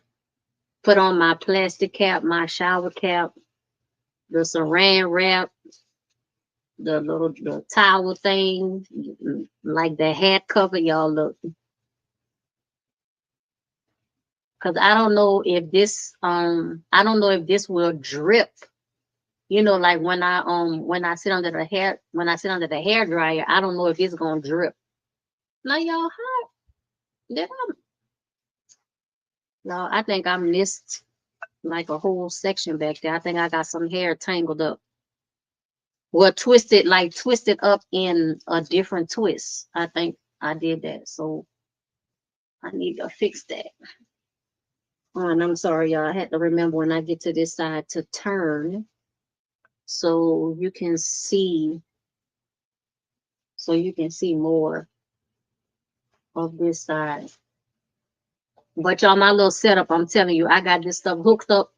put on my plastic cap, my shower cap, the saran wrap, the towel thing, like the hat cover, y'all look. Cause I don't know if this will drip. You know, like when I sit under the hair dryer, I don't know if it's gonna drip. Now y'all hot. Did I No, I think I missed like a whole section back there. I think I got some hair tangled up. Well, twisted up in a different twist. I think I did that. So I need to fix that. Oh, and I'm sorry, y'all. I had to remember when I get to this side to turn so you can see more of this side. But y'all, my little setup, I'm telling you, I got this stuff hooked up.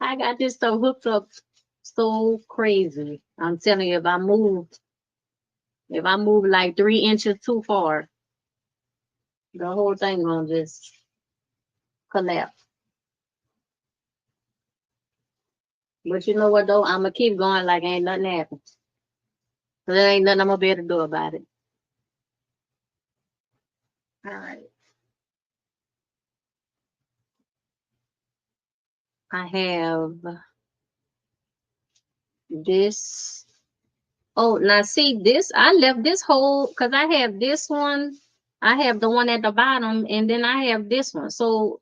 I got this stuff hooked up so crazy. I'm telling you, if I move like 3 inches too far, the whole thing gonna just collapse. But you know what though? I'm gonna keep going like ain't nothing happened. Cause there ain't nothing I'm gonna be able to do about it. All right. I have this. Oh, now see this, I left this whole because I have this one. I have the one at the bottom, and then I have this one. So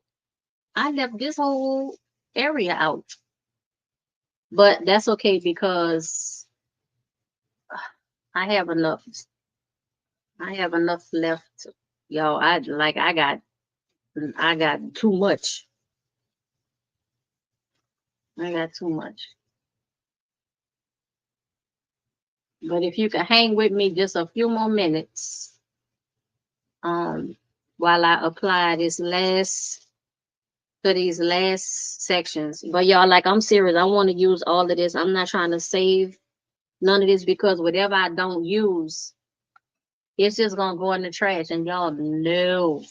I left this whole area out. But that's okay because I have enough. I have enough left. Yo, I got too much. I got too much. But if you can hang with me just a few more minutes, um, while I apply these last sections. But y'all, like I'm serious. I want to use all of this. I'm not trying to save none of this because whatever I don't use, it's just gonna go in the trash. And y'all know,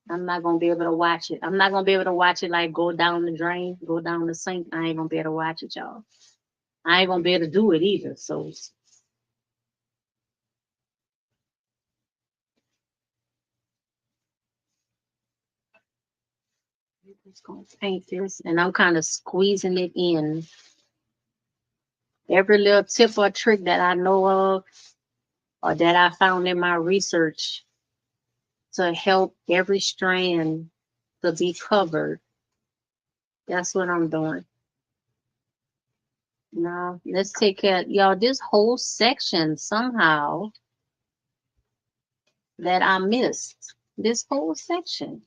I'm not gonna be able to watch it. I'm not gonna be able to watch it like go down the drain, go down the sink. I ain't gonna be able to watch it, y'all. I ain't gonna be able to do it either. So I'm just gonna paint this, and I'm kind of squeezing it in. Every little tip or trick that I know of or that I found in my research to help every strand to be covered. That's what I'm doing. Now, let's take care, y'all, this whole section somehow that I missed. This whole section.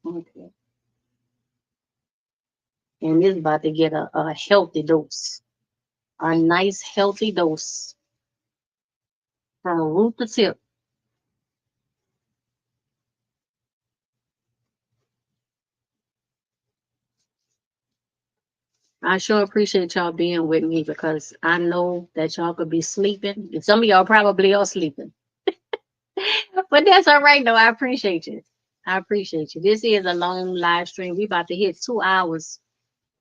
Okay. And it's about to get a healthy dose. A nice healthy dose from root to tip. I sure appreciate y'all being with me because I know that y'all could be sleeping. And some of y'all probably are sleeping. But that's all right though. I appreciate you. I appreciate you. This is a long live stream. We about to hit 2 hours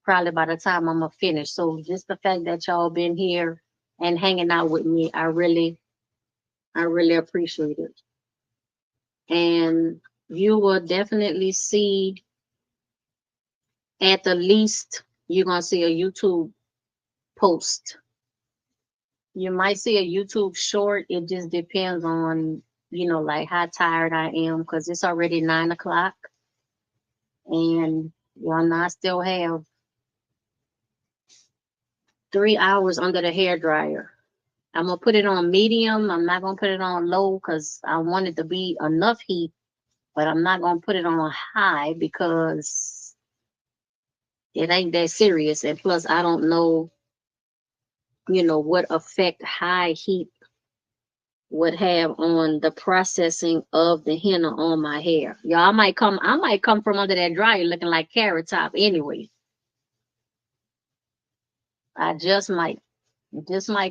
probably by the time I'm gonna finish. So just the fact that y'all been here and hanging out with me, I really appreciate it. And you will definitely see at the least you're gonna see a YouTube post. You might see a YouTube short. It just depends on, like how tired I am because it's already 9 o'clock and I still have 3 hours under the hair dryer. I'm gonna put it on medium. I'm not gonna put it on low because I want it to be enough heat, but I'm not gonna put it on high because It ain't that serious. And plus, I don't know, what effect high heat would have on the processing of the henna on my hair. Y'all, I might come from under that dryer looking like Carrot Top anyway. I just might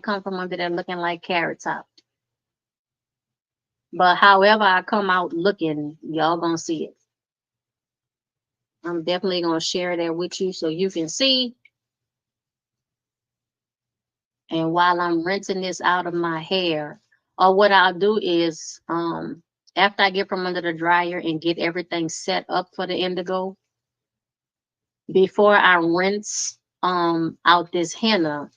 come from under there looking like Carrot Top. But however I come out looking, y'all gonna see it. I'm definitely gonna share that with you so you can see. And while I'm rinsing this out of my hair, or what I'll do is, after I get from under the dryer and get everything set up for the indigo, before I rinse out this henna,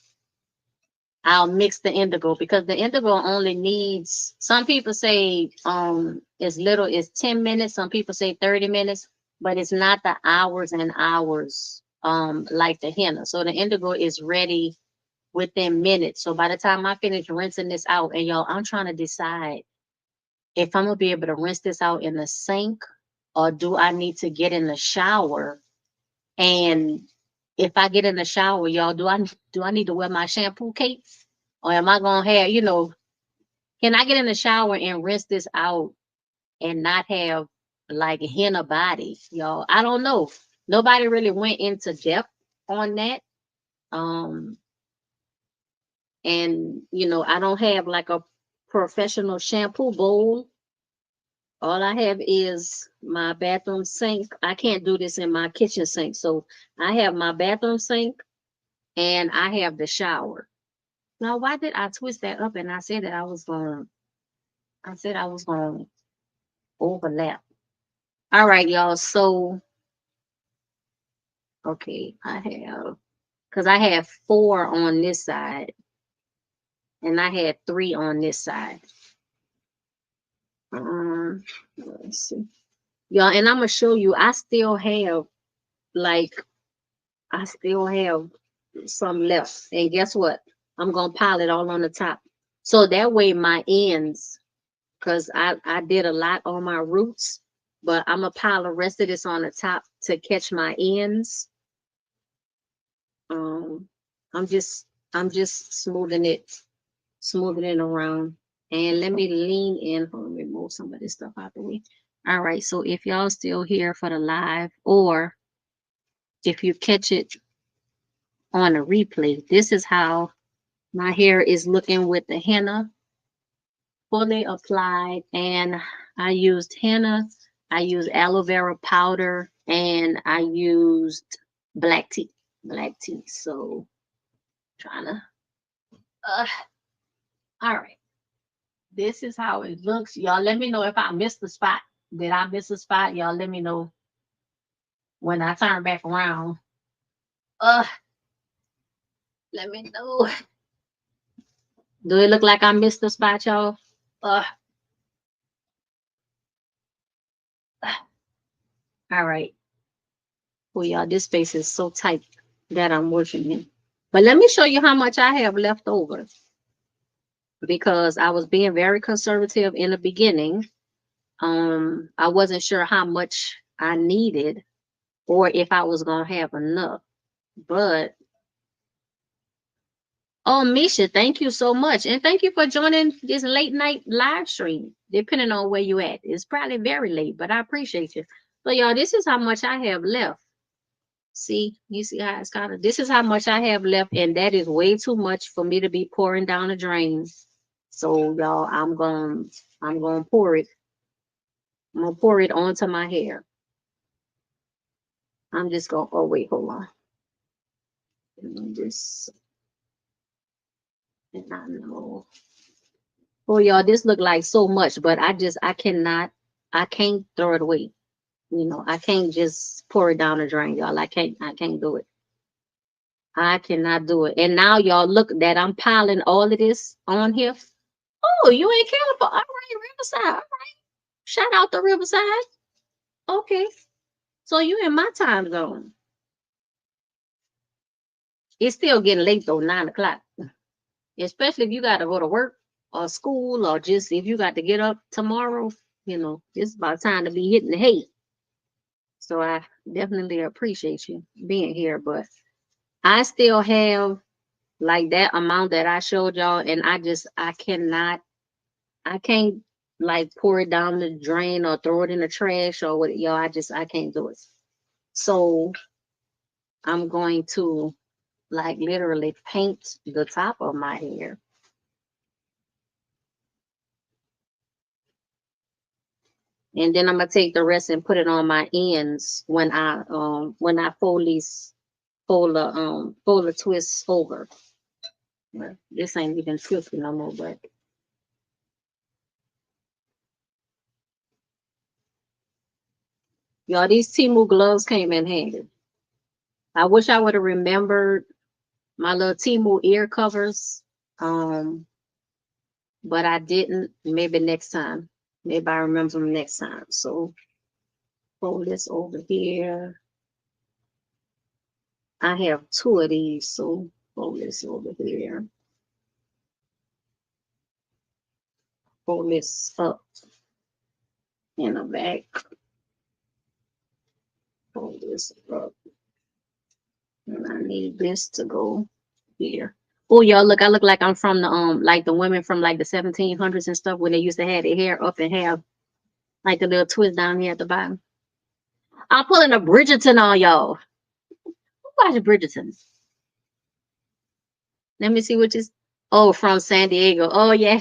I'll mix the indigo, because the indigo only needs, some people say as little as 10 minutes, some people say 30 minutes, but it's not the hours and hours like the henna. So the indigo is ready within minutes. So by the time I finish rinsing this out, and y'all, I'm trying to decide if I'm gonna be able to rinse this out in the sink, or do I need to get in the shower. And if I get in the shower, y'all, do I need to wear my shampoo cape? Or am I gonna have, can I get in the shower and rinse this out and not have like henna body? Y'all, I don't know. Nobody really went into depth on that. Um, and I don't have like a professional shampoo bowl. All I have is my bathroom sink. I can't do this in my kitchen sink. So I have my bathroom sink and I have the shower. Now, why did I twist that up and I said I was going to overlap. All right, y'all. So, okay, because I have 4 on this side and I had 3 on this side. Let's see. Y'all, and I'm going to show you, I still have some left. And guess what? I'm going to pile it all on the top. So that way my ends, because I did a lot on my roots, but I'm going to pile the rest of this on the top to catch my ends. I'm just smoothing it around. And let me lean in. Hold on, remove some of this stuff out the way. All right, so if y'all still here for the live, or if you catch it on a replay, this is how my hair is looking with the henna fully applied. And I used henna, I used aloe vera powder, and I used black tea. So trying to all right. This is how it looks. Y'all let me know if I missed the spot. Did I miss a spot? Y'all let me know when I turn back around. Let me know. Do it look like I missed the spot, y'all? All right. Well, y'all, this space is so tight that I'm working in. But let me show you how much I have left over, because I was being very conservative in the beginning. I wasn't sure how much I needed or if I was gonna have enough. But oh, Misha, thank you so much. And thank you for joining this late night live stream, depending on where you at. It's probably very late, but I appreciate you. So y'all, this is how much I have left. See, you see how it's kind of, this is how much I have left, and that is way too much for me to be pouring down the drain. So y'all, I'm gonna pour it. I'm gonna pour it onto my hair. I'm just gonna, oh wait, hold on. Just, and I know. Oh y'all, this look like so much, but I can't throw it away. I can't just pour it down the drain, y'all. I can't do it. I cannot do it. And now y'all look that I'm piling all of this on here. Oh, you ain't California. All right, Riverside. All right. Shout out to Riverside. Okay. So you in my time zone. It's still getting late though, 9 o'clock. Especially if you gotta go to work or school, or just if you got to get up tomorrow, it's about time to be hitting the hay. So definitely appreciate you being here, but I still have like that amount that I showed y'all, and I can't like pour it down the drain or throw it in the trash or what, y'all. I can't do it. So I'm going to like literally paint the top of my hair. And then I'm gonna take the rest and put it on my ends when I fold the twists over. Well, this ain't even twisting no more, but y'all, these Timu gloves came in handy. I wish I would have remembered my little Timu ear covers. But I didn't. Maybe next time. Maybe I remember them next time. So fold this over here. I have two of these, so fold this over here. Fold this up in the back. Fold this up. And I need this to go here. Oh, y'all, look, I look like I'm from the like the women from like the 1700s and stuff when they used to have their hair up and have like the little twist down here at the bottom. I'm pulling a Bridgerton on y'all. Watch Bridgerton. Let me see what is. Oh, from San Diego. Oh yeah.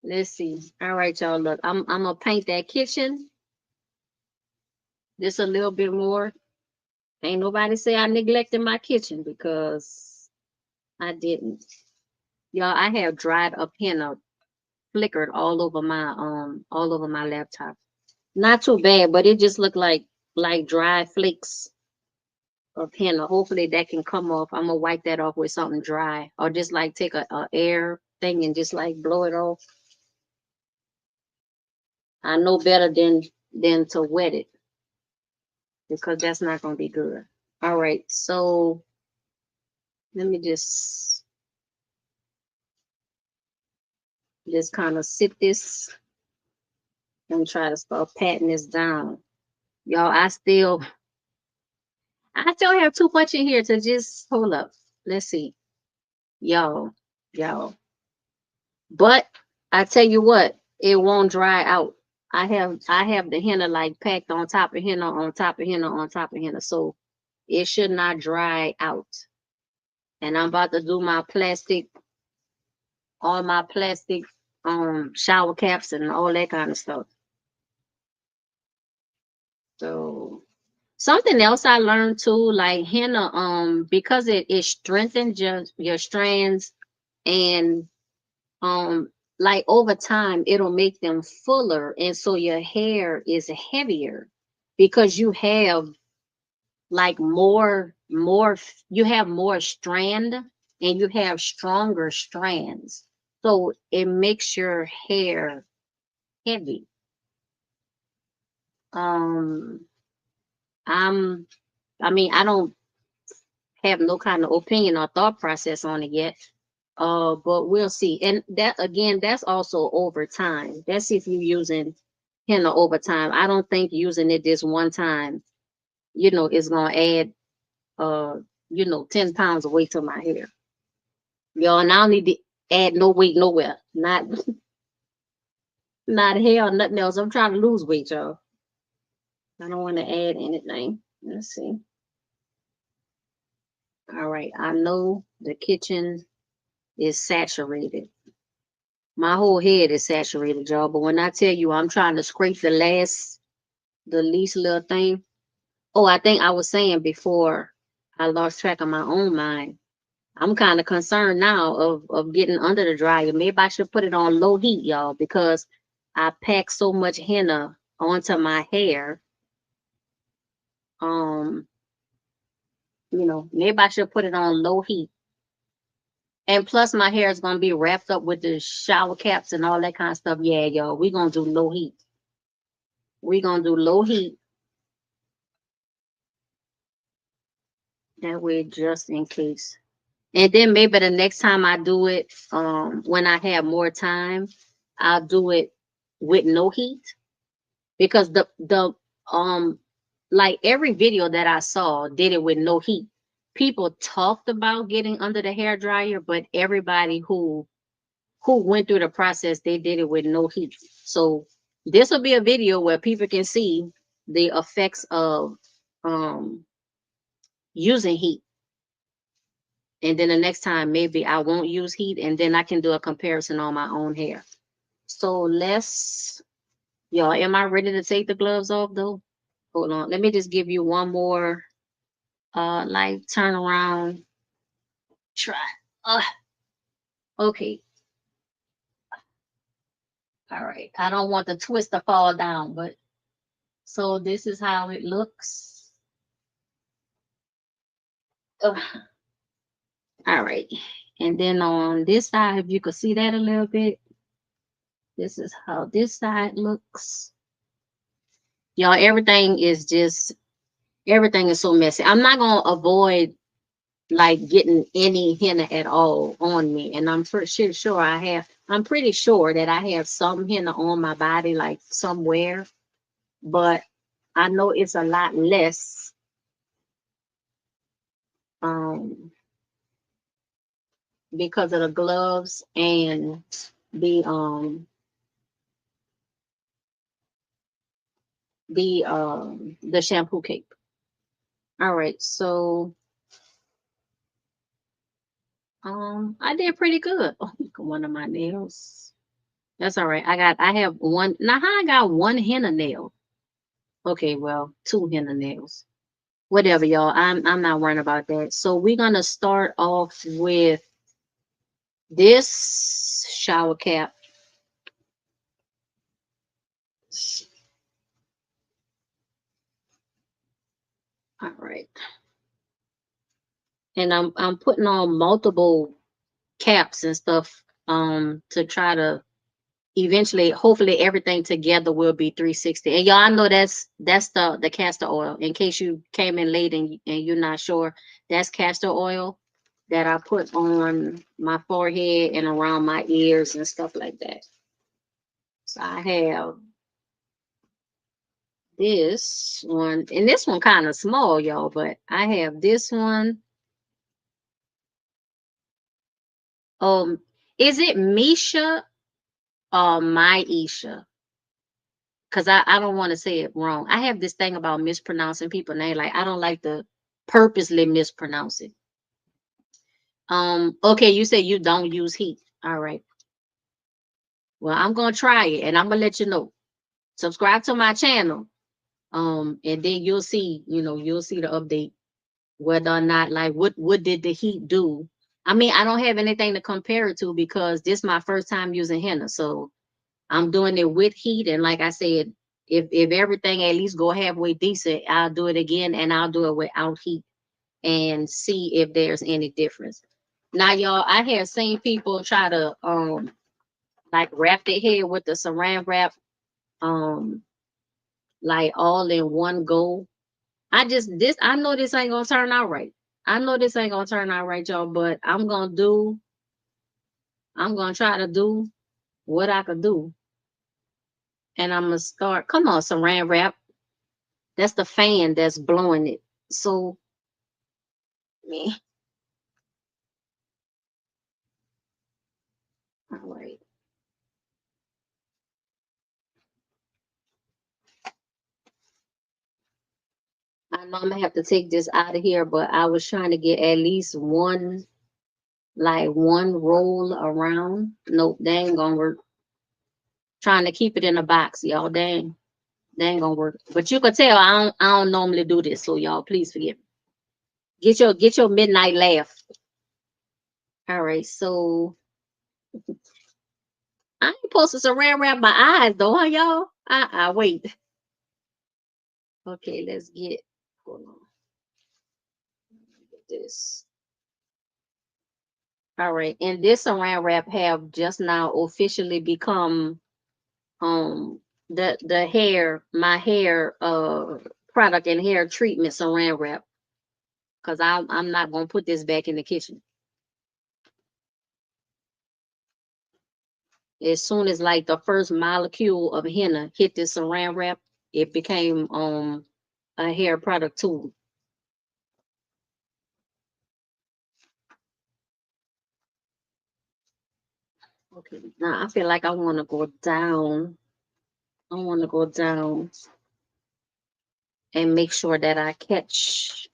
Let's see. All right, y'all. Look, I'm gonna paint that kitchen just a little bit more. Ain't nobody say I neglected my kitchen because I didn't. Y'all, I have dried up henna flickered all over my laptop. Not too bad, but it just looked like dry flakes of henna. Hopefully that can come off. I'm gonna wipe that off with something dry, or just like take a air thing and just like blow it off. I know better than to wet it because that's not gonna be good. All right, so let me just kind of sit this and try to start patting this down. Y'all, I still have too much in here to just hold up. Let's see. Y'all, y'all. But I tell you what, it won't dry out. I have the henna like packed on top of henna on top of henna on top of henna. So it should not dry out. And I'm about to do all my plastic shower caps and all that kind of stuff. So something else I learned too, like henna, because it strengthens your strands, and like over time it'll make them fuller, and so your hair is heavier because you have like you have more strand and you have stronger strands, so it makes your hair heavy. um I'm I mean, I don't have no kind of opinion or thought process on it yet. But we'll see. And that again, that's also over time. That's if you're using henna over time. I don't think using it this one time, is gonna add 10 pounds of weight to my hair. Y'all, and I don't need to add no weight nowhere. Not not hair or nothing else. I'm trying to lose weight, y'all. I don't want to add anything. Let's see. All right. I know the kitchen is saturated. My whole head is saturated, y'all. But when I tell you I'm trying to scrape the least little thing. Oh, I think I was saying before I lost track of my own mind. I'm kind of concerned now of getting under the dryer. Maybe I should put it on low heat, y'all, because I pack so much henna onto my hair. Um, maybe I should put it on low heat. And plus my hair is gonna be wrapped up with the shower caps and all that kind of stuff. Yeah, y'all, we're gonna do low heat. We're gonna do low heat. That way, just in case. And then maybe the next time I do it, when I have more time, I'll do it with no heat. because the like every video that I saw did it with no heat. People talked about getting under the hair dryer, but everybody who went through the process, they did it with no heat. So this will be a video where people can see the effects of um using heat. And then the next time maybe I won't use heat, and then I can do a comparison on my own hair. So let's, y'all, am I ready to take the gloves off though? Hold on. Let me just give you one more like turn around. Try. Uh, okay. All right. I don't want the twist to fall down, but so this is how it looks. Ugh. All right. And then on this side, if you could see that a little bit, this is how this side looks. Y'all, everything is so messy. I'm not gonna avoid like getting any henna at all on me. And I'm pretty sure I'm pretty sure that I have some henna on my body, like somewhere, but I know it's a lot less um because of the gloves and the um the shampoo cape. All right, so I did pretty good. Oh, look at one of my nails. That's all right. I have one now. How I got one henna nail? Okay, well, two henna nails. Whatever, y'all. I'm not worrying about that. So we're gonna start off with this shower cap. All right. And I'm putting on multiple caps and stuff to try to eventually, hopefully everything together will be 360. And y'all, I know that's the castor oil. In case you came in late and you're not sure, that's castor oil that I put on my forehead and around my ears and stuff like that. So I have this one, and this one kind of small, y'all, but I have this one. Is it Misha or Maisha? Because I don't want to say it wrong. I have this thing about mispronouncing people's name. Like I don't like to purposely mispronounce it. Okay, you say you don't use heat. All right. Well, I'm gonna try it and I'm gonna let you know. Subscribe to my channel. And then you'll see the update whether or not like what did the heat do. I mean, I don't have anything to compare it to because this is my first time using henna. So I'm doing it with heat. And like I said, if everything at least go halfway decent, I'll do it again and I'll do it without heat and see if there's any difference. Now, y'all, I have seen people try to like wrap their hair with the saran wrap um like all in one go. I know this ain't gonna turn out right. I know this ain't gonna turn out right, y'all, but I'm gonna try to do what I could do. And I'm gonna start. Come on, saran wrap. That's the fan that's blowing it. So me. All right. I know I'm gonna have to take this out of here, but I was trying to get at least one roll around. Nope, they ain't gonna work. Trying to keep it in a box, y'all. They ain't gonna work. But you can tell I don't normally do this, so y'all please forgive me. Get your midnight laugh. All right, so I ain't supposed to saran wrap my eyes though, huh, y'all? Wait. Okay, let's get hold on. Get this. All right, and this saran wrap have just now officially become the hair, my hair product and hair treatment saran wrap. Cause I'm not gonna put this back in the kitchen. As soon as like the first molecule of henna hit this saran wrap, it became a hair product too. Okay, now I feel like I want to go down. I want to go down and make sure that I catch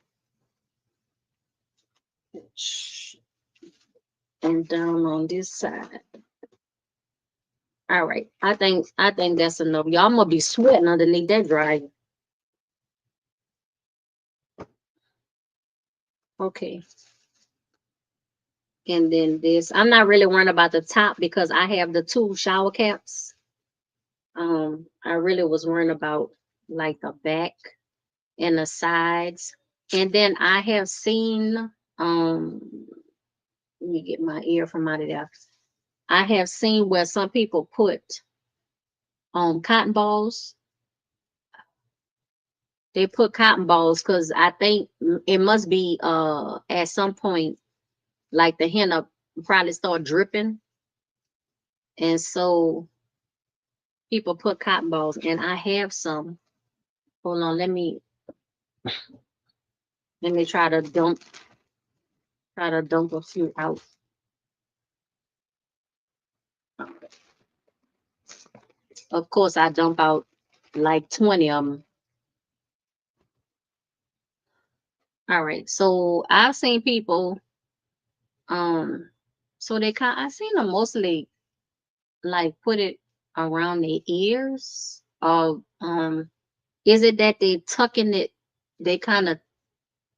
and down on this side. All right, I think that's enough. Y'all gonna be sweating underneath that dryer. Okay, and then this. I'm not really worrying about the top because I have the two shower caps. I really was worrying about like the back and the sides. And then I have seen, let me get my ear from out of there. I have seen where some people put cotton balls. They put cotton balls because I think it must be at some point like the henna probably start dripping. And so people put cotton balls and I have some. Hold on, let me try to dump a few out. Of course, I dump out like 20 of them. All right, so I've seen people, um, so I seen them mostly like put it around their ears. Or is it that they tucking it? They kind of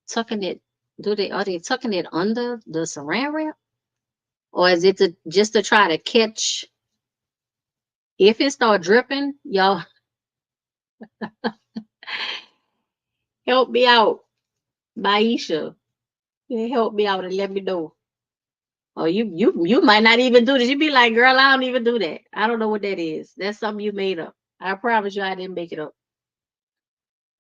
tucking it. Are they tucking it under the saran wrap, or is it just to try to catch? If it start dripping, y'all help me out, Maisha. Help me out and let me know. Oh, you might not even do this. You be like, girl, I don't even do that. I don't know what that is. That's something you made up. I promise you I didn't make it up.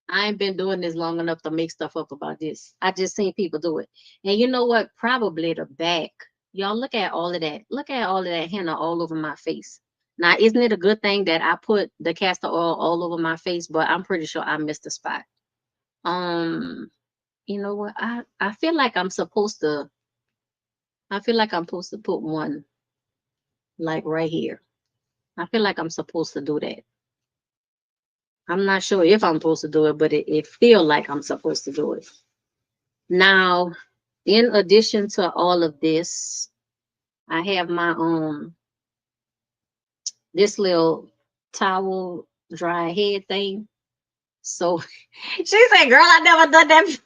I ain't been doing this long enough to make stuff up about this. I just seen people do it. And you know what? Probably the back. Y'all look at all of that. Look at all of that henna all over my face. Now, isn't it a good thing that I put the castor oil all over my face? But I'm pretty sure I missed a spot. Um, you know what? I feel like I'm supposed to. I feel like I'm supposed to put one like right here. I feel like I'm supposed to do that. I'm not sure if I'm supposed to do it, but it feels like I'm supposed to do it. Now, in addition to all of this, I have my this little towel dry head thing. So she said, girl, I never done that.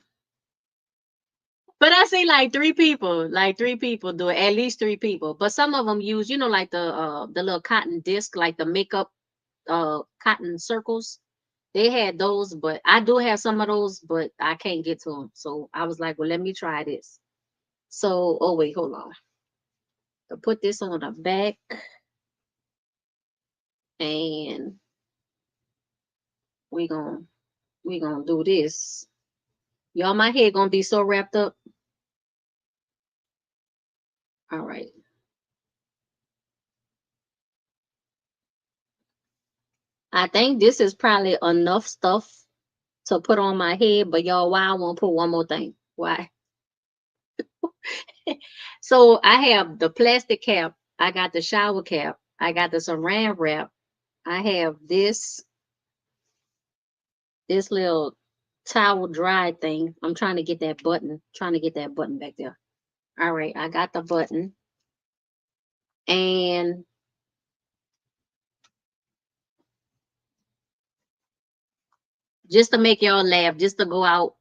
But I see like three people do it, at least three people. But some of them use, like the little cotton disc, like the makeup cotton circles. They had those, but I do have some of those, but I can't get to them. So I was like, well, let me try this. So, oh wait, hold on. To put this on the back, and we gonna do this. Y'all, my head gonna be so wrapped up. All right. I think this is probably enough stuff to put on my head, but y'all, why I want to put one more thing? Why? So I have the plastic cap. I got the shower cap. I got the saran wrap. I have this little towel dry thing. I'm trying to get that button. Trying to get that button back there. All right, I got the button. And just to make y'all laugh, just to go out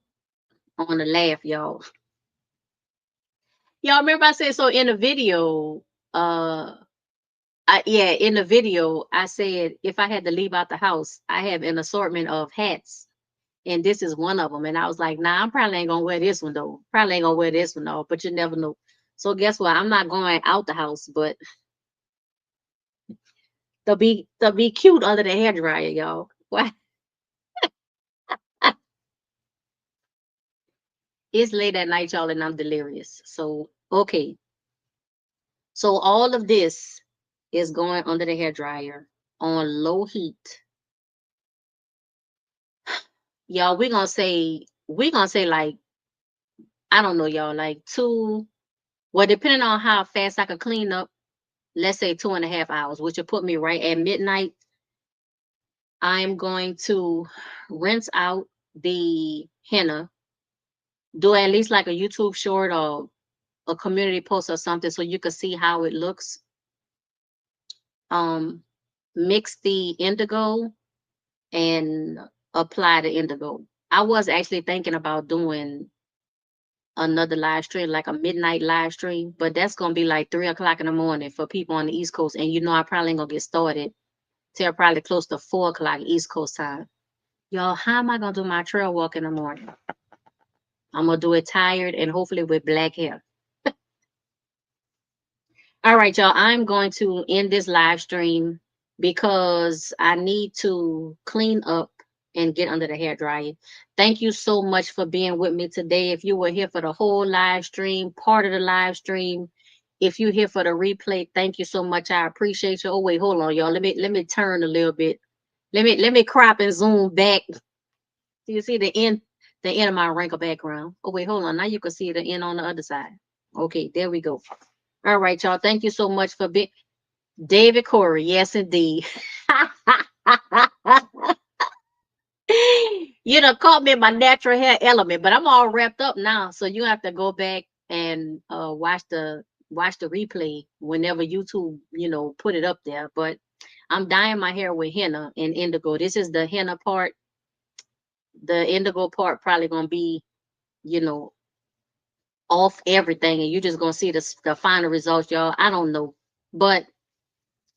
on a laugh, y'all. Y'all remember I said so in the video, in the video, I said if I had to leave out the house, I have an assortment of hats, and this is one of them. And I was like, nah, I'm probably ain't gonna wear this one though. Probably ain't gonna wear this one though, but you never know. So guess what? I'm not going out the house, but they'll be cute under the hair dryer, y'all. Why? It's late at night, y'all, and I'm delirious. So okay. So all of this is going under the hair dryer on low heat y'all, we're gonna say like, I don't know, y'all, like 2, well, depending on how fast I can clean up, let's say 2.5 hours, which will put me right at midnight. I'm going to rinse out the henna, do at least like a YouTube short or a community post or something so you can see how it looks. Mix the indigo and apply the indigo. I was actually thinking about doing another live stream, like a midnight live stream, but that's gonna be like 3 o'clock in the morning for people on the East Coast. And I probably ain't gonna get started till probably close to 4 o'clock East Coast time. Y'all, how am I gonna do my trail walk in the morning? I'm gonna do it tired and hopefully with black hair. All right, y'all, I'm going to end this live stream because I need to clean up and get under the hair dryer. Thank you so much for being with me today. If you were here for the whole live stream, part of the live stream, if you're here for the replay, thank you so much. I appreciate you. Oh, wait, hold on, y'all. Let me turn a little bit. Let me crop and zoom back. Do you see the end of my wrinkle background? Oh, wait, hold on. Now you can see the end on the other side. Okay, there we go. All right, y'all. Thank you so much for being David Corey. Yes, indeed. You done caught me in my natural hair element, but I'm all wrapped up now. So you have to go back and watch the replay whenever YouTube, put it up there. But I'm dyeing my hair with henna and indigo. This is the henna part. The indigo part probably gonna be, you know, off everything, and you're just gonna see the final results, y'all. I don't know. But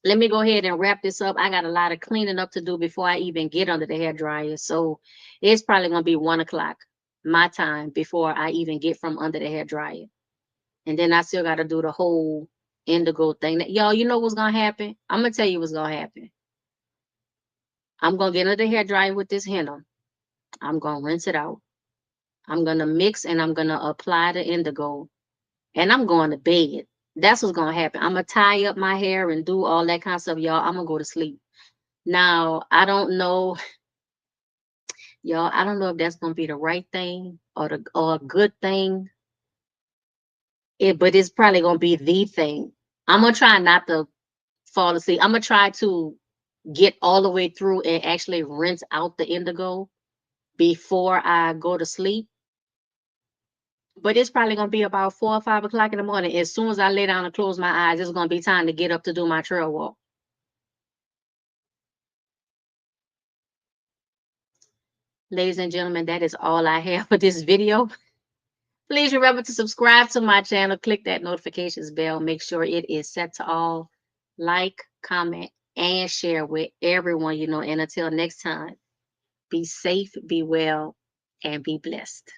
let me go ahead and wrap this up. I got a lot of cleaning up to do before I even get under the hair dryer. So it's probably going to be 1 o'clock my time before I even get from under the hair dryer. And then I still got to do the whole indigo thing. Y'all, you know what's going to happen? I'm going to tell you what's going to happen. I'm going to get under the hair dryer with this henna. I'm going to rinse it out. I'm going to mix and I'm going to apply the indigo. And I'm going to bed. That's what's going to happen. I'm going to tie up my hair and do all that kind of stuff, y'all. I'm going to go to sleep. Now, I don't know, y'all, I don't know if that's gonna be the right thing or a good thing. But it's probably gonna be the thing. I'm gonna try not to fall asleep. I'm gonna try to get all the way through and actually rinse out the indigo before I go to sleep. But it's probably gonna be about 4 or 5 o'clock in the morning. As soon as I lay down and close my eyes, it's gonna be time to get up to do my trail walk. Ladies and gentlemen, that is all I have for this video. Please remember to subscribe to my channel. Click that notifications bell. Make sure it is set to all. Like, comment, and share with everyone you know. And until next time, be safe, be well, and be blessed.